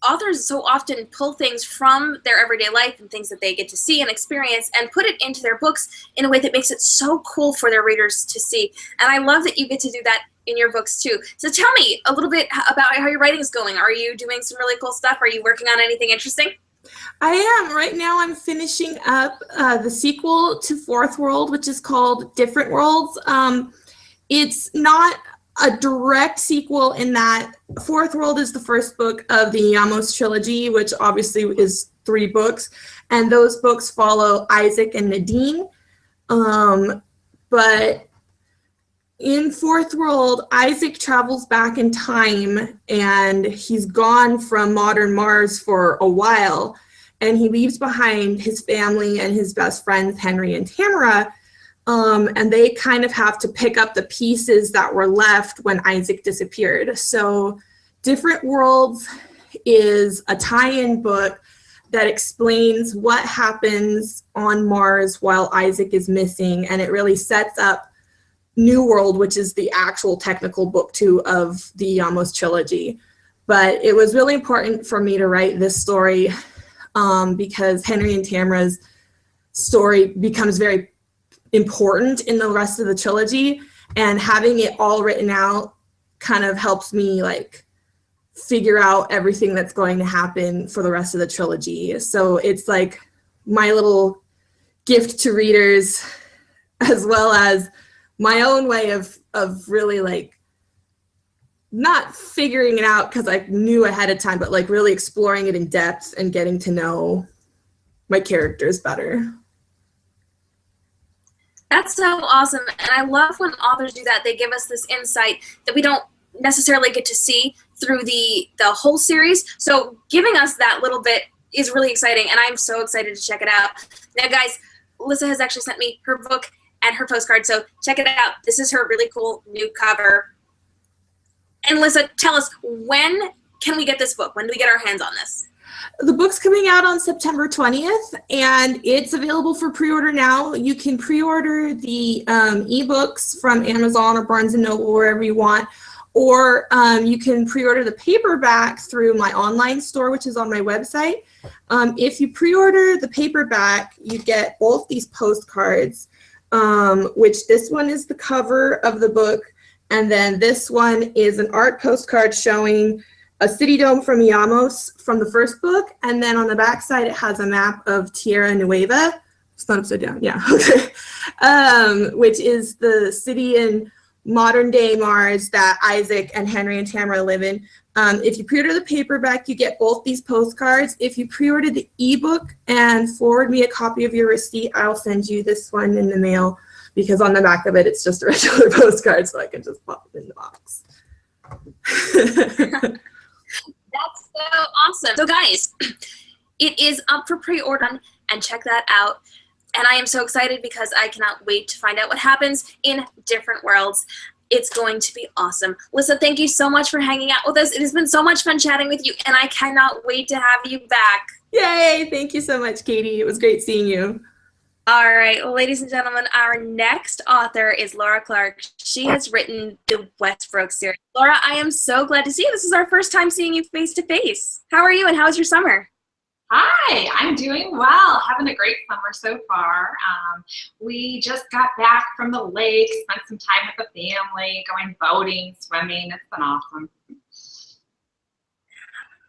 authors so often pull things from their everyday life and things that they get to see and experience and put it into their books in a way that makes it so cool for their readers to see. And I love that you get to do that in your books too. So tell me a little bit about how your writing is going. Are you doing some really cool stuff? Are you working on anything interesting? I am. Right now I'm finishing up the sequel to Fourth World, which is called Different Worlds. It's not a direct sequel in that Fourth World is the first book of the Iamos trilogy, which obviously is 3 books, and those books follow Isaac and Nadine. But in Fourth World, Isaac travels back in time, and he's gone from modern Mars for a while, and he leaves behind his family and his best friends, Henry and Tamara, and they kind of have to pick up the pieces that were left when Isaac disappeared. So Different Worlds is a tie-in book that explains what happens on Mars while Isaac is missing, and it really sets up New World, which is the actual technical book 2 of the Yamos trilogy. But it was really important for me to write this story because Henry and Tamara's story becomes very important in the rest of the trilogy, and having it all written out kind of helps me like figure out everything that's going to happen for the rest of the trilogy. So it's like my little gift to readers, as well as my own way of really like not figuring it out because I knew ahead of time, but like really exploring it in depth and getting to know my characters better. That's so awesome. And I love when authors do that. They give us this insight that we don't necessarily get to see through the whole series. So giving us that little bit is really exciting, and I'm so excited to check it out. Now, guys, Lissa has actually sent me her book and her postcard, so check it out. This is her really cool new cover. And Lissa, tell us, when can we get this book? When do we get our hands on this? The book's coming out on September 20th, and it's available for pre-order now. You can pre-order the ebooks from Amazon or Barnes & Noble, wherever you want, or you can pre-order the paperback through my online store, which is on my website. If you pre-order the paperback, you get both these postcards, which this one is the cover of the book, and then this one is an art postcard showing a city dome from Yamos from the first book, and then on the back side it has a map of Tierra Nueva. It's not upside down, yeah, okay. Which is the city in modern day Mars that Isaac and Henry and Tamara live in. If you pre-order the paperback, you get both these postcards. If you pre-order the ebook and forward me a copy of your receipt, I'll send you this one in the mail, because on the back of it, it's just a regular postcard, so I can just pop it in the box. That's so awesome. So guys, it is up for pre-order, and check that out. And I am so excited because I cannot wait to find out what happens in Different Worlds. It's going to be awesome. Lissa, thank you so much for hanging out with us. It has been so much fun chatting with you, and I cannot wait to have you back. Yay! Thank you so much, Katie. It was great seeing you. All right, well, ladies and gentlemen, our next author is Laura Clark. She has written the Westbrook series. Laura, I am so glad to see you. This is our first time seeing you face to face. How are you, and how's your summer? Hi, I'm doing well. Having a great summer so far. We just got back from the lake, spent some time with the family, going boating, swimming. It's been awesome.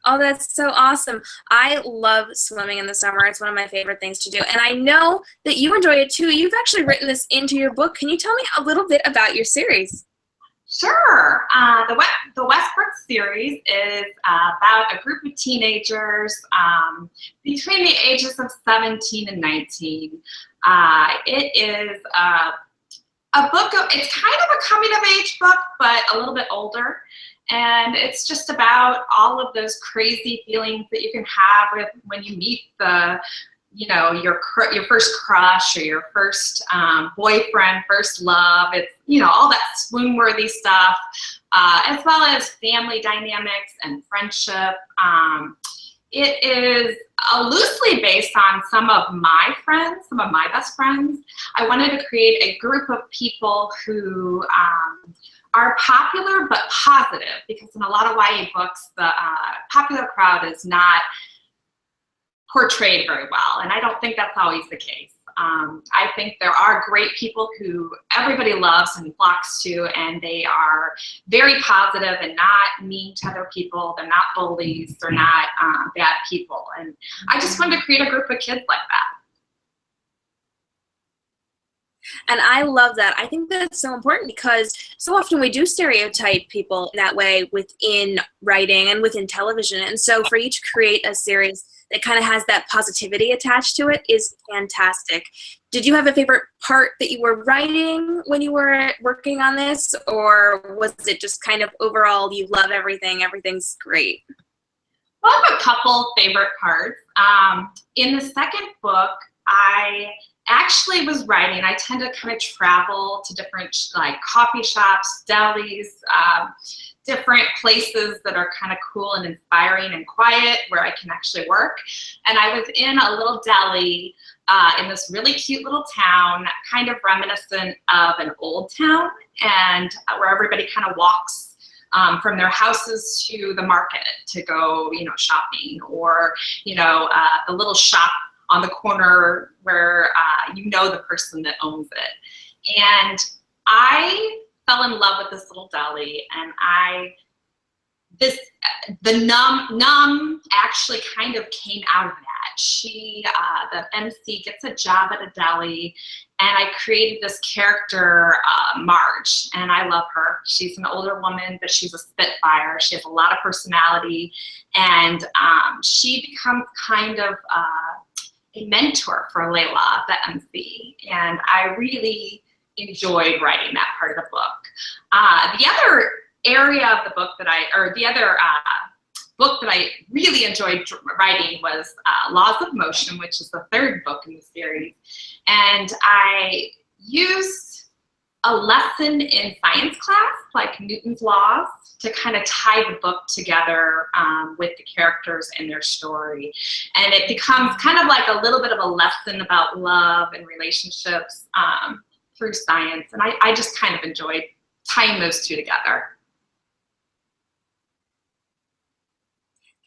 Oh, that's so awesome. I love swimming in the summer. It's one of my favorite things to do. And I know that you enjoy it too. You've actually written this into your book. Can you tell me a little bit about your series? Sure. The Westbrook series is about a group of teenagers between the ages of 17 and 19. It is a book of, it's kind of a coming of age book, but a little bit older. And it's just about all of those crazy feelings that you can have when you meet your first crush or your first boyfriend, first love. It's, all that swoon-worthy stuff, as well as family dynamics and friendship. It is loosely based on some of my best friends. I wanted to create a group of people who are popular but positive, because in a lot of YA books, the popular crowd is not portrayed very well, and I don't think that's always the case. I think there are great people who everybody loves and flocks to, and they are very positive and not mean to other people. They're not bullies. They're not bad people. And I just wanted to create a group of kids like that. And I love that. I think that's so important, because so often we do stereotype people in that way within writing and within television. And so for you to create a series that kind of has that positivity attached to it is fantastic. Did you have a favorite part that you were writing when you were working on this, or was it just kind of overall you love everything, everything's great? Well, I have a couple favorite parts. In the second book, I actually was writing. I tend to kind of travel to different like coffee shops, delis, different places that are kind of cool and inspiring and quiet where I can actually work. And I was in a little deli in this really cute little town, kind of reminiscent of an old town, and where everybody kind of walks from their houses to the market to go, you know, shopping, or, you know, the little shop on the corner where you know the person that owns it. And I fell in love with this little deli, and the Num actually kind of came out of that. She, the MC, gets a job at a deli, and I created this character, Marge, and I love her. She's an older woman, but she's a spitfire. She has a lot of personality, and she becomes kind of a mentor for Layla, the MC, and I really enjoyed writing that part of the book. The other area of the book that book that I really enjoyed writing was Laws of Motion, which is the third book in the series. And I used a lesson in science class, like Newton's laws, to kind of tie the book together with the characters and their story. And it becomes kind of like a little bit of a lesson about love and relationships through science. And I just kind of enjoyed tying those two together.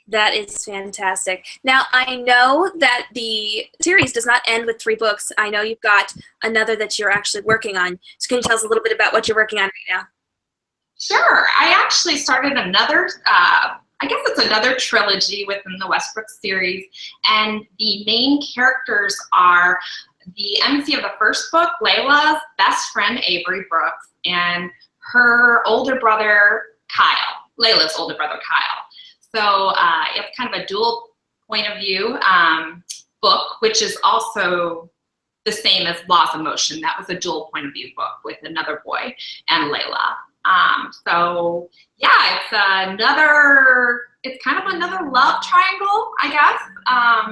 That is fantastic. Now, I know that the series does not end with 3 books. I know you've got another that you're actually working on. So can you tell us a little bit about what you're working on right now? Sure. I actually started another, I guess it's another trilogy within the Westbrook series. And the main characters are the MC of the first book, Layla's best friend, Avery Brooks, and her older brother, Kyle, Layla's older brother, Kyle. So it's kind of a dual point of view book, which is also the same as Laws of Motion. That was a dual point of view book with another boy and Layla. So yeah, it's kind of another love triangle, I guess,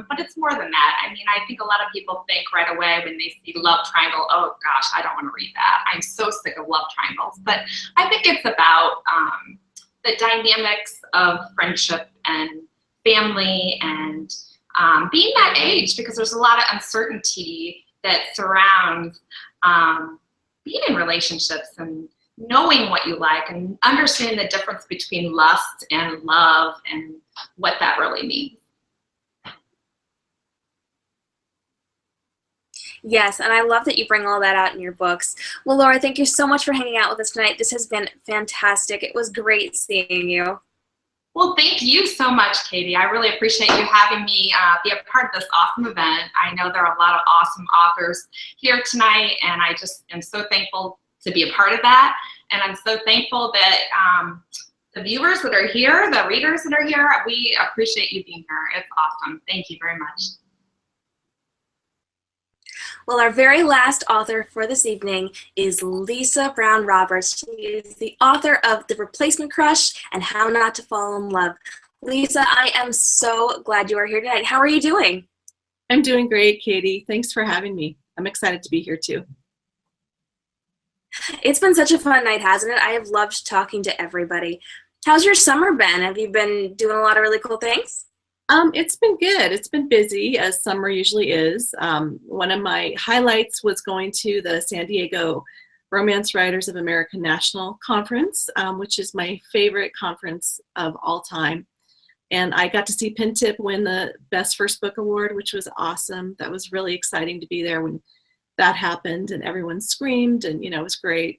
but it's more than that. I mean, I think a lot of people think right away when they see love triangle, oh gosh, I don't want to read that. I'm so sick of love triangles. But I think it's about the dynamics of friendship and family and being that age, because there's a lot of uncertainty that surrounds being in relationships and knowing what you like and understanding the difference between lust and love and what that really means. Yes, and I love that you bring all that out in your books. Well, Laura, thank you so much for hanging out with us tonight. This has been fantastic. It was great seeing you. Well, thank you so much, Katie. I really appreciate you having me be a part of this awesome event. I know there are a lot of awesome authors here tonight, and I just am so thankful to be a part of that. And I'm so thankful that the viewers that are here, the readers that are here, we appreciate you being here. It's awesome. Thank you very much. Well, our very last author for this evening is Lisa Brown Roberts. She is the author of The Replacement Crush and How Not to Fall in Love. Lisa, I am so glad you are here tonight. How are you doing? I'm doing great, Katie. Thanks for having me. I'm excited to be here too. It's been such a fun night, hasn't it? I have loved talking to everybody. How's your summer been? Have you been doing a lot of really cool things? It's been good. It's been busy, as summer usually is. One of my highlights was going to the San Diego Romance Writers of America National Conference, which is my favorite conference of all time. And I got to see Pintip win the Best First Book Award, which was awesome. That was really exciting to be there when that happened, and everyone screamed, and it was great.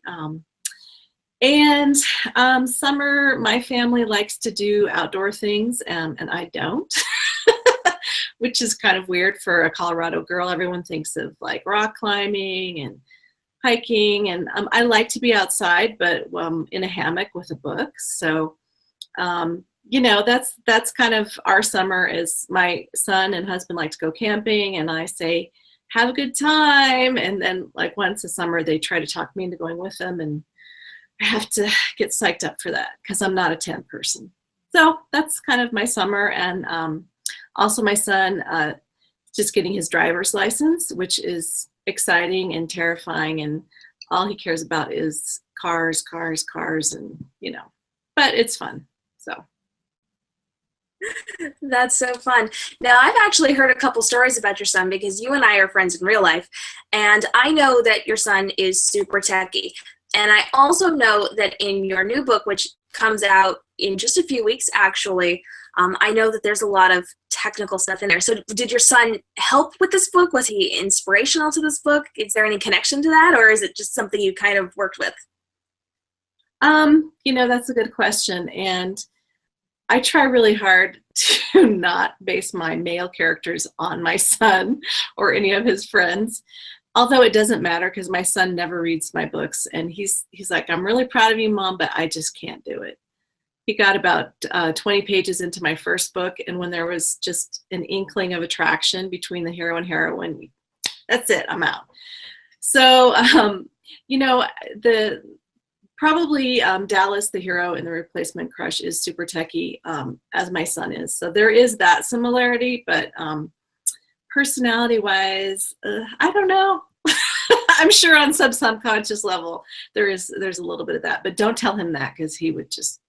Summer, my family likes to do outdoor things, and I don't, which is kind of weird for a Colorado girl. Everyone thinks of like rock climbing and hiking, and I like to be outside, but in a hammock with a book. So you know, that's kind of our summer. Is my son and husband like to go camping, and I say, have a good time. And then like once a summer, they try to talk me into going with them, and I have to get psyched up for that because I'm not a tent person. So that's kind of my summer. And also my son just getting his driver's license, which is exciting and terrifying. And all he cares about is cars, cars, cars, and, you know, but it's fun. So. That's so fun. Now, I've actually heard a couple stories about your son because you and I are friends in real life. And I know that your son is super techie. And I also know that in your new book, which comes out in just a few weeks, actually, I know that there's a lot of technical stuff in there. So did your son help with this book? Was he inspirational to this book? Is there any connection to that? Or is it just something you kind of worked with? You know, that's a good question. And I try really hard to not base my male characters on my son or any of his friends, although it doesn't matter because my son never reads my books, and he's like, I'm really proud of you, Mom, but I just can't do it. He got about 20 pages into my first book, and when there was just an inkling of attraction between the hero and heroine, that's it, I'm out. So, you know, Probably Dallas, the hero in The Replacement Crush, is super techie, as my son is. So there is that similarity, but personality-wise, I don't know. I'm sure on some subconscious level there's a little bit of that, but don't tell him that because he would just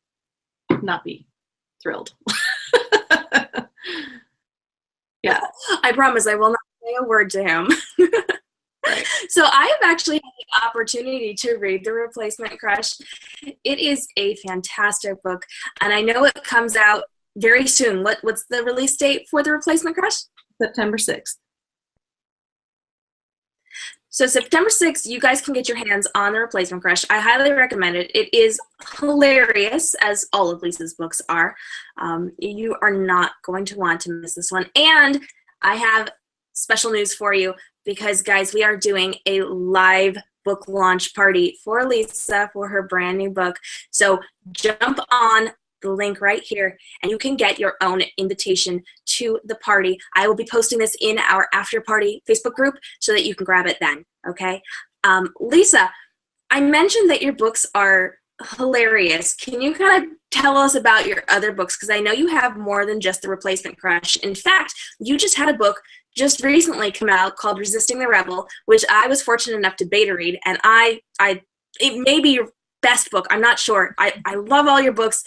not be thrilled. Yeah, I promise I will not say a word to him. right. So I have actually had the opportunity to read The Replacement Crush. It is a fantastic book, and I know it comes out very soon. What's the release date for The Replacement Crush? September 6th. So September 6th, you guys can get your hands on The Replacement Crush. I highly recommend it. It is hilarious, as all of Lissa's books are. You are not going to want to miss this one. And I have special news for you because, guys, we are doing a live book launch party for Lissa for her brand new book. So jump on the link right here, and you can get your own invitation to the party. I will be posting this in our after party Facebook group so that you can grab it then, okay? Lissa, I mentioned that your books are hilarious. Can you kind of tell us about your other books? Because I know you have more than just The Replacement Crush. In fact, you just had a book just recently come out called Resisting the Rebel, which I was fortunate enough to beta read, and it may be your best book. I'm not sure. I love all your books,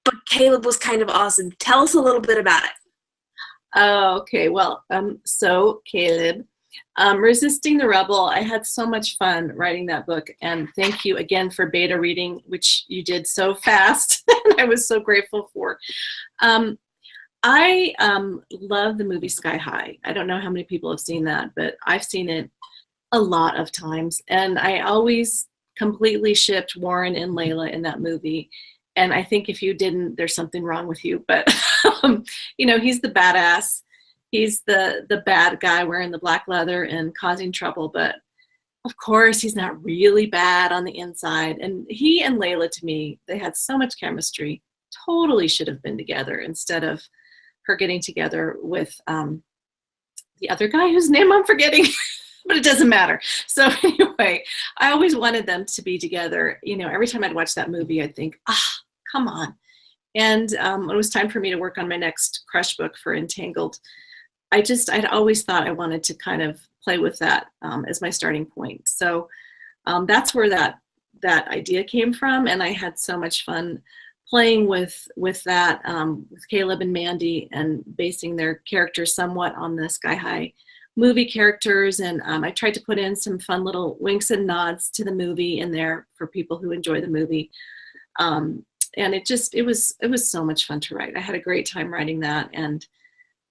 but Caleb was kind of awesome. Tell us a little bit about it. Okay, well, so Caleb, Resisting the Rebel, I had so much fun writing that book, and thank you again for beta reading, which you did so fast, and I was so grateful for. I love the movie Sky High. I don't know how many people have seen that, but I've seen it a lot of times, and I always completely shipped Warren and Layla in that movie. And I think if you didn't, there's something wrong with you. But, you know, he's the badass. He's the bad guy wearing the black leather and causing trouble. But, of course, he's not really bad on the inside. And he and Layla, to me, they had so much chemistry. Totally should have been together instead of her getting together with the other guy whose name I'm forgetting. But it doesn't matter. So anyway, I always wanted them to be together. You know, every time I'd watch that movie, I'd think, come on. And when it was time for me to work on my next crush book for Entangled, I'd always thought I wanted to kind of play with that as my starting point. So that's where that idea came from. And I had so much fun playing with that, with Caleb and Mandy, and basing their characters somewhat on the Sky High movie characters. And I tried to put in some fun little winks and nods to the movie in there for people who enjoy the movie. And it was so much fun to write. I had a great time writing that, and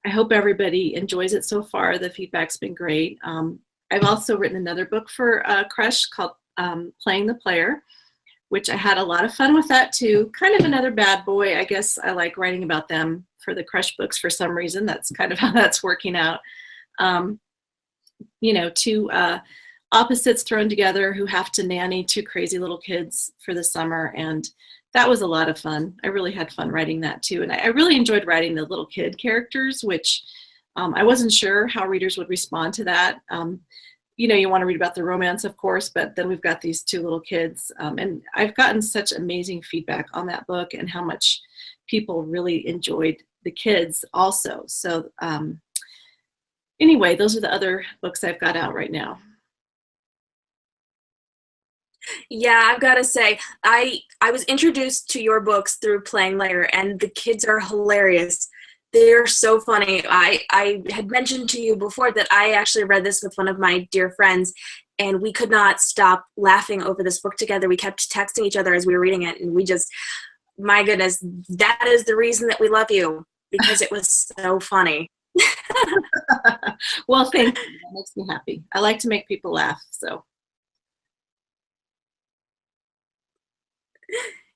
I hope everybody enjoys it so far. The feedback's been great. I've also written another book for Crush called Playing the Player, which I had a lot of fun with that too. Kind of another bad boy. I guess I like writing about them for the Crush books for some reason. That's kind of how that's working out. You know, opposites thrown together who have to nanny two crazy little kids for the summer. And that was a lot of fun. I really had fun writing that too. And I really enjoyed writing the little kid characters, which I wasn't sure how readers would respond to that. You know, you want to read about the romance, of course, but then we've got these two little kids. And I've gotten such amazing feedback on that book and how much people really enjoyed the kids also. So anyway, those are the other books I've got out right now. Yeah, I've got to say, I was introduced to your books through Playing Layer, and the kids are hilarious. They're so funny. I had mentioned to you before that I actually read this with one of my dear friends, and we could not stop laughing over this book together. We kept texting each other as we were reading it, and we just, my goodness, that is the reason that we love you, because it was so funny. Well, thank you. That makes me happy. I like to make people laugh, so.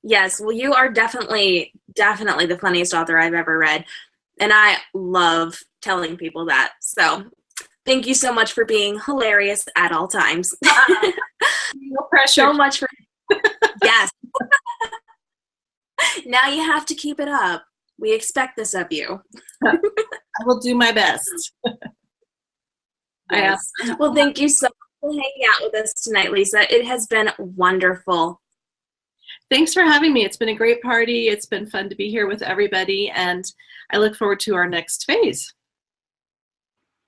Yes, well, you are definitely the funniest author I've ever read. And I love telling people that. So thank you so much for being hilarious at all times. No pressure. So much for, yes. Now you have to keep it up. We expect this of you. I will do my best. Yes. Well, thank you so much for hanging out with us tonight, Lissa. It has been wonderful. Thanks for having me. It's been a great party. It's been fun to be here with everybody, and I look forward to our next phase.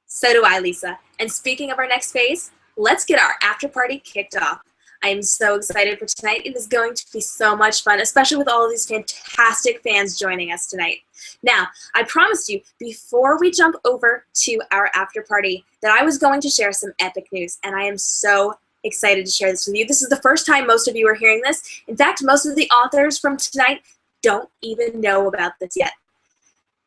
So do I, Lissa. And speaking of our next phase, let's get our after party kicked off. I am so excited for tonight. It is going to be so much fun, especially with all of these fantastic fans joining us tonight. Now, I promised you before we jump over to our after party that I was going to share some epic news, and I am so excited to share this with you. This is the first time most of you are hearing this. In fact, most of the authors from tonight don't even know about this yet.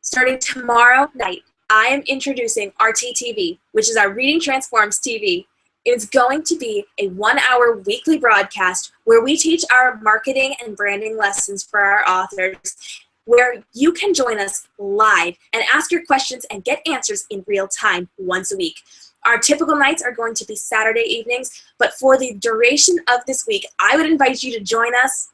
Starting tomorrow night, I am introducing RTTV, which is our Reading Transforms TV. It's going to be a 1-hour weekly broadcast where we teach our marketing and branding lessons for our authors, where you can join us live and ask your questions and get answers in real time once a week. Our typical nights are going to be Saturday evenings, but for the duration of this week, I would invite you to join us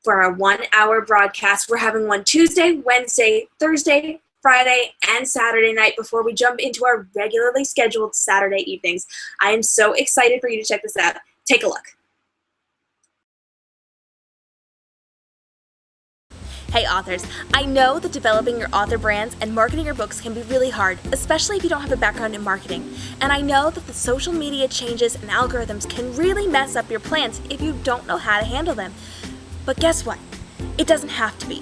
for our 1-hour broadcast. We're having one Tuesday, Wednesday, Thursday, Friday, and Saturday night before we jump into our regularly scheduled Saturday evenings. I am so excited for you to check this out. Take a look. Hey authors, I know that developing your author brands and marketing your books can be really hard, especially if you don't have a background in marketing. And I know that the social media changes and algorithms can really mess up your plans if you don't know how to handle them. But guess what? It doesn't have to be.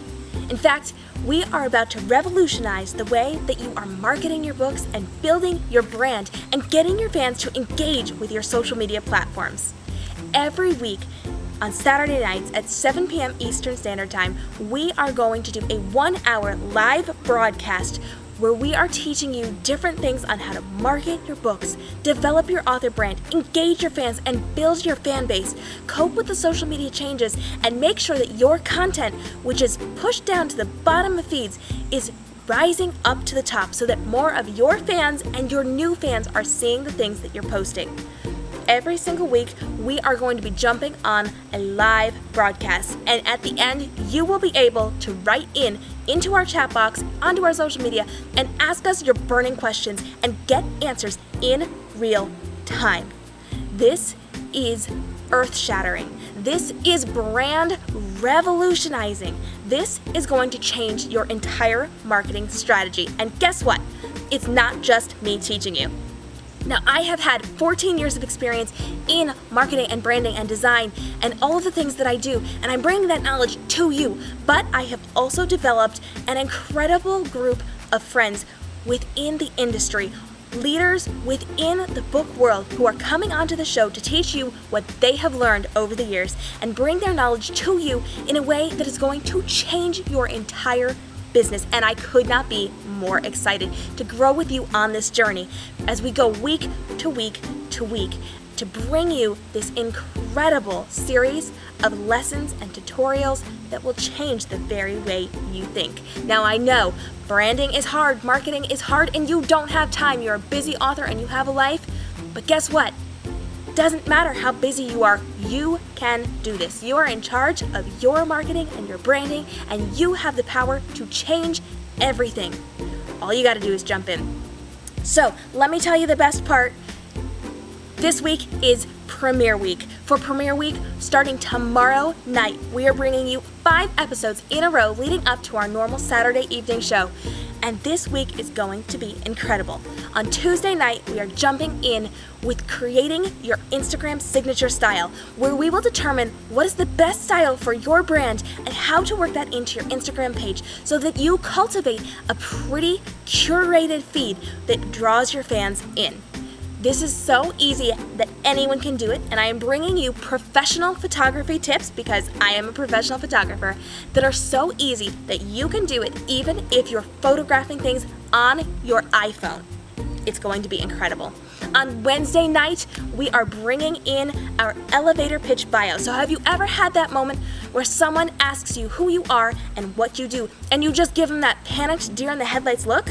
In fact, we are about to revolutionize the way that you are marketing your books and building your brand and getting your fans to engage with your social media platforms. Every week, on Saturday nights at 7 p.m. Eastern Standard Time, we are going to do a 1-hour live broadcast where we are teaching you different things on how to market your books, develop your author brand, engage your fans, and build your fan base, cope with the social media changes, and make sure that your content, which is pushed down to the bottom of feeds, is rising up to the top so that more of your fans and your new fans are seeing the things that you're posting. Every single week, we are going to be jumping on a live broadcast, and at the end, you will be able to write into our chat box, onto our social media, and ask us your burning questions and get answers in real time. This is earth-shattering. This is brand revolutionizing. This is going to change your entire marketing strategy. And guess what? It's not just me teaching you. Now, I have had 14 years of experience in marketing and branding and design and all of the things that I do, and I'm bringing that knowledge to you. But I have also developed an incredible group of friends within the industry, leaders within the book world who are coming onto the show to teach you what they have learned over the years and bring their knowledge to you in a way that is going to change your entire business. And I could not be more excited to grow with you on this journey as we go week to week to week to bring you this incredible series of lessons and tutorials that will change the very way you think. Now, I know branding is hard, marketing is hard, and you don't have time. You're a busy author and you have a life, but guess what? doesn't matter how busy you are, you can do this. You are in charge of your marketing and your branding, and you have the power to change everything. All you got to do is jump in. So let me tell you the best part. This week is Premiere Week. For Premiere Week, starting tomorrow night, we are bringing you 5 episodes in a row leading up to our normal Saturday evening show. And this week is going to be incredible. On Tuesday night, we are jumping in with creating your Instagram signature style, where we will determine what is the best style for your brand and how to work that into your Instagram page so that you cultivate a pretty curated feed that draws your fans in. This is so easy that anyone can do it, and I am bringing you professional photography tips, because I am a professional photographer, that are so easy that you can do it even if you're photographing things on your iPhone. It's going to be incredible. On Wednesday night, we are bringing in our elevator pitch bio. So have you ever had that moment where someone asks you who you are and what you do, and you just give them that panicked deer in the headlights look?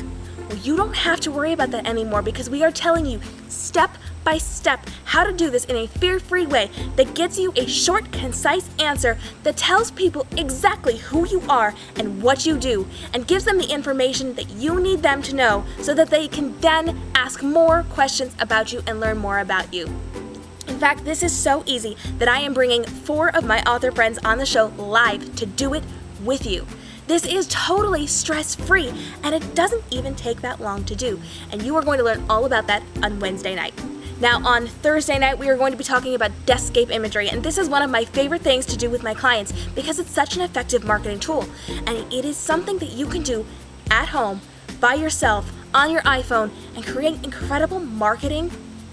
Well, you don't have to worry about that anymore, because we are telling you step by step how to do this in a fear-free way that gets you a short, concise answer that tells people exactly who you are and what you do, and gives them the information that you need them to know so that they can then ask more questions about you and learn more about you. In fact, this is so easy that I am bringing 4 of my author friends on the show live to do it with you. This is totally stress-free, and it doesn't even take that long to do. And you are going to learn all about that on Wednesday night. Now, on Thursday night, we are going to be talking about deskscape imagery, and this is one of my favorite things to do with my clients because it's such an effective marketing tool. And it is something that you can do at home, by yourself, on your iPhone, and create incredible marketing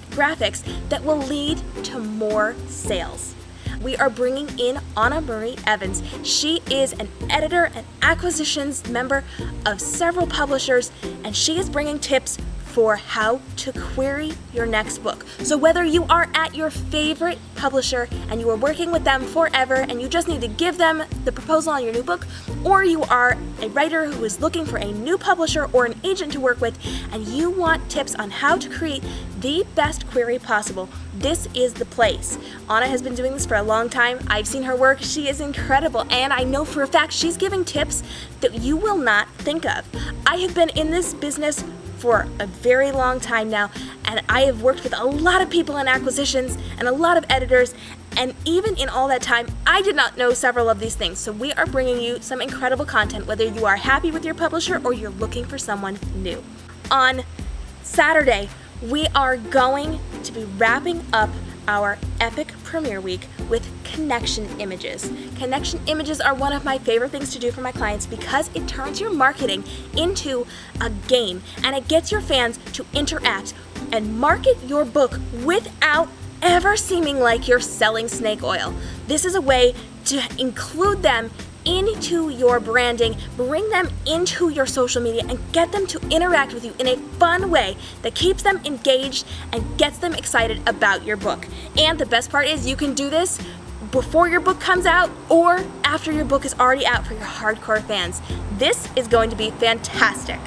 graphics that will lead to more sales. We are bringing in Anna Marie Evans. She is an editor and acquisitions member of several publishers, and she is bringing tips for how to query your next book. So whether you are at your favorite publisher and you are working with them forever and you just need to give them the proposal on your new book, or you are a writer who is looking for a new publisher or an agent to work with and you want tips on how to create the best query possible, this is the place. Anna has been doing this for a long time. I've seen her work. She is incredible, and I know for a fact she's giving tips that you will not think of. I have been in this business for a very long time now, and I have worked with a lot of people in acquisitions and a lot of editors, and even in all that time, I did not know several of these things. So we are bringing you some incredible content, whether you are happy with your publisher or you're looking for someone new. On Saturday, we are going to be wrapping up our epic premiere week with connection images. Connection images are one of my favorite things to do for my clients because it turns your marketing into a game, and it gets your fans to interact and market your book without ever seeming like you're selling snake oil. This is a way to include them into your branding, bring them into your social media, and get them to interact with you in a fun way that keeps them engaged and gets them excited about your book. And the best part is you can do this before your book comes out or after your book is already out for your hardcore fans. This is going to be fantastic.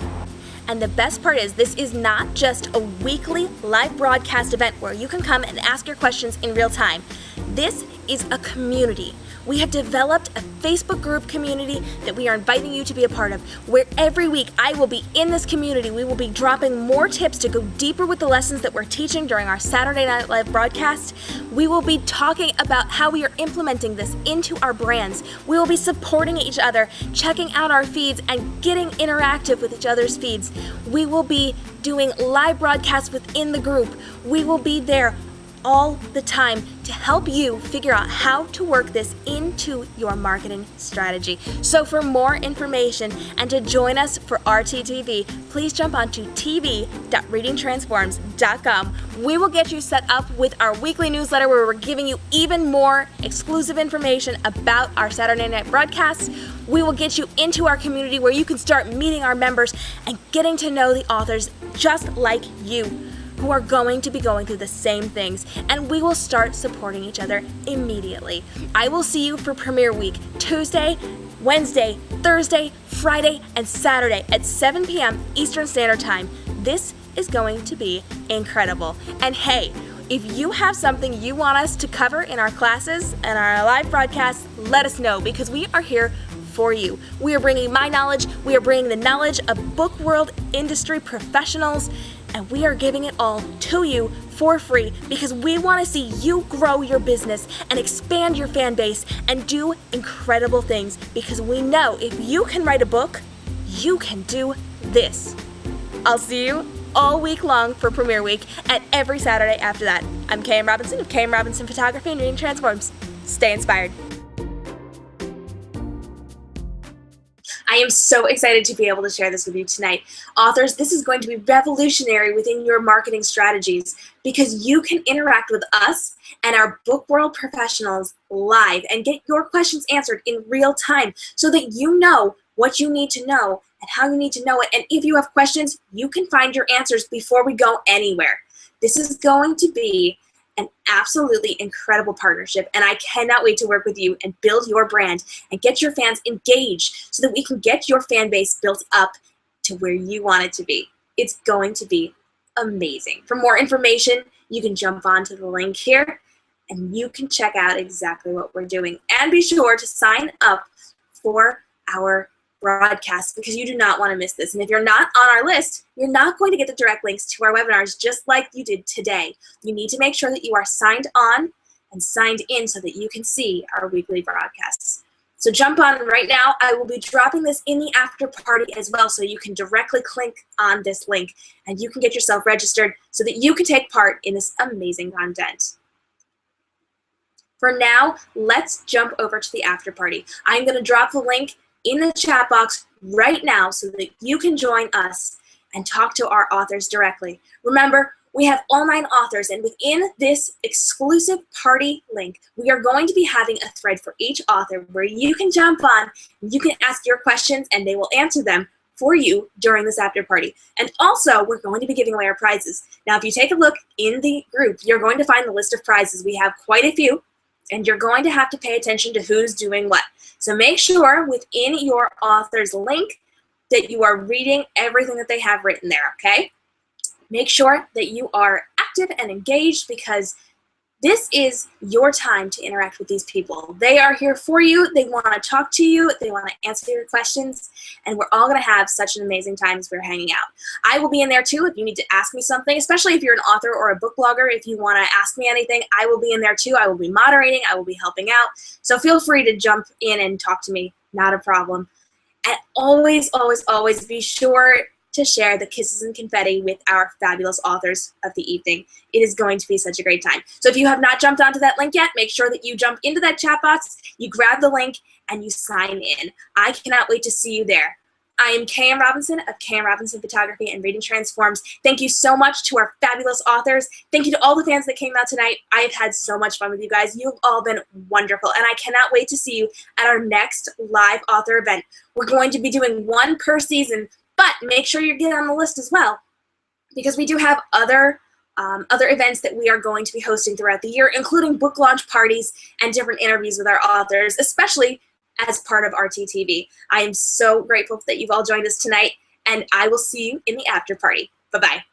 And the best part is this is not just a weekly live broadcast event where you can come and ask your questions in real time. This is a community. We have developed a Facebook group community that we are inviting you to be a part of, where every week I will be in this community. We will be dropping more tips to go deeper with the lessons that we're teaching during our Saturday Night Live broadcast. We will be talking about how we are implementing this into our brands. We will be supporting each other, checking out our feeds, and getting interactive with each other's feeds. We will be doing live broadcasts within the group. We will be there all the time to help you figure out how to work this into your marketing strategy. So for more information and to join us for RTTV, please jump onto tv.readingtransforms.com. We will get you set up with our weekly newsletter where we're giving you even more exclusive information about our Saturday night broadcasts. We will get you into our community where you can start meeting our members and getting to know the authors just like you, who are going to be going through the same things, and we will start supporting each other immediately. I will see you for Premiere Week, Tuesday, Wednesday, Thursday, Friday, and Saturday at 7 p.m. Eastern Standard Time. This is going to be incredible. And hey, If you have something you want us to cover in our classes and our live broadcasts, let us know, because we are here for you. We are bringing my knowledge, we are bringing the knowledge of book world industry professionals, and we are giving it all to you for free because we want to see you grow your business and expand your fan base and do incredible things, because we know if you can write a book, you can do this. I'll see you all week long for Premiere Week and every Saturday after that. I'm KM Robinson of KM Robinson Photography and Reading Transforms. Stay inspired. I am so excited to be able to share this with you tonight. Authors, this is going to be revolutionary within your marketing strategies because you can interact with us and our book world professionals live and get your questions answered in real time so that you know what you need to know and how you need to know it. And if you have questions, you can find your answers before we go anywhere. This is going to be an absolutely incredible partnership, and I cannot wait to work with you and build your brand and get your fans engaged so that we can get your fan base built up to where you want it to be. It's going to be amazing. For more information, you can jump onto the link here and you can check out exactly what we're doing. And be sure to sign up for our broadcast because you do not want to miss this. And if you're not on our list, you're not going to get the direct links to our webinars just like you did today. You need to make sure that you are signed on and signed in so that you can see our weekly broadcasts. So jump on right now. I will be dropping this in the after party as well, so you can directly click on this link and you can get yourself registered so that you can take part in this amazing content. For now, let's jump over to the after party. I'm going to drop the link in the chat box right now so that you can join us and talk to our authors directly. Remember, we have all 9 authors, and within this exclusive party link, we are going to be having a thread for each author where you can jump on, you can ask your questions, and they will answer them for you during this after party. And also, we're going to be giving away our prizes. Now, if you take a look in the group, you're going to find the list of prizes. We have quite a few, and you're going to have to pay attention to who's doing what. So make sure within your author's link that you are reading everything that they have written there, okay? Make sure that you are active and engaged because this is your time to interact with these people. They are here for you. They want to talk to you. They want to answer your questions. And we're all going to have such an amazing time as we're hanging out. I will be in there too if you need to ask me something, especially if you're an author or a book blogger. If you want to ask me anything, I will be in there too. I will be moderating. I will be helping out. So feel free to jump in and talk to me. Not a problem. And always, always, always be sure to share the kisses and confetti with our fabulous authors of the evening. It is going to be such a great time. So if you have not jumped onto that link yet, make sure that you jump into that chat box, you grab the link, and you sign in. I cannot wait to see you there. I am KM Robinson of KM Robinson Photography and Reading Transforms. Thank you so much to our fabulous authors. Thank you to all the fans that came out tonight. I have had so much fun with you guys. You've all been wonderful, and I cannot wait to see you at our next live author event. We're going to be doing one per season, but make sure you get on the list as well because we do have other events that we are going to be hosting throughout the year, including book launch parties and different interviews with our authors, especially as part of RTTV. I am so grateful that you've all joined us tonight, and I will see you in the after party. Bye-bye.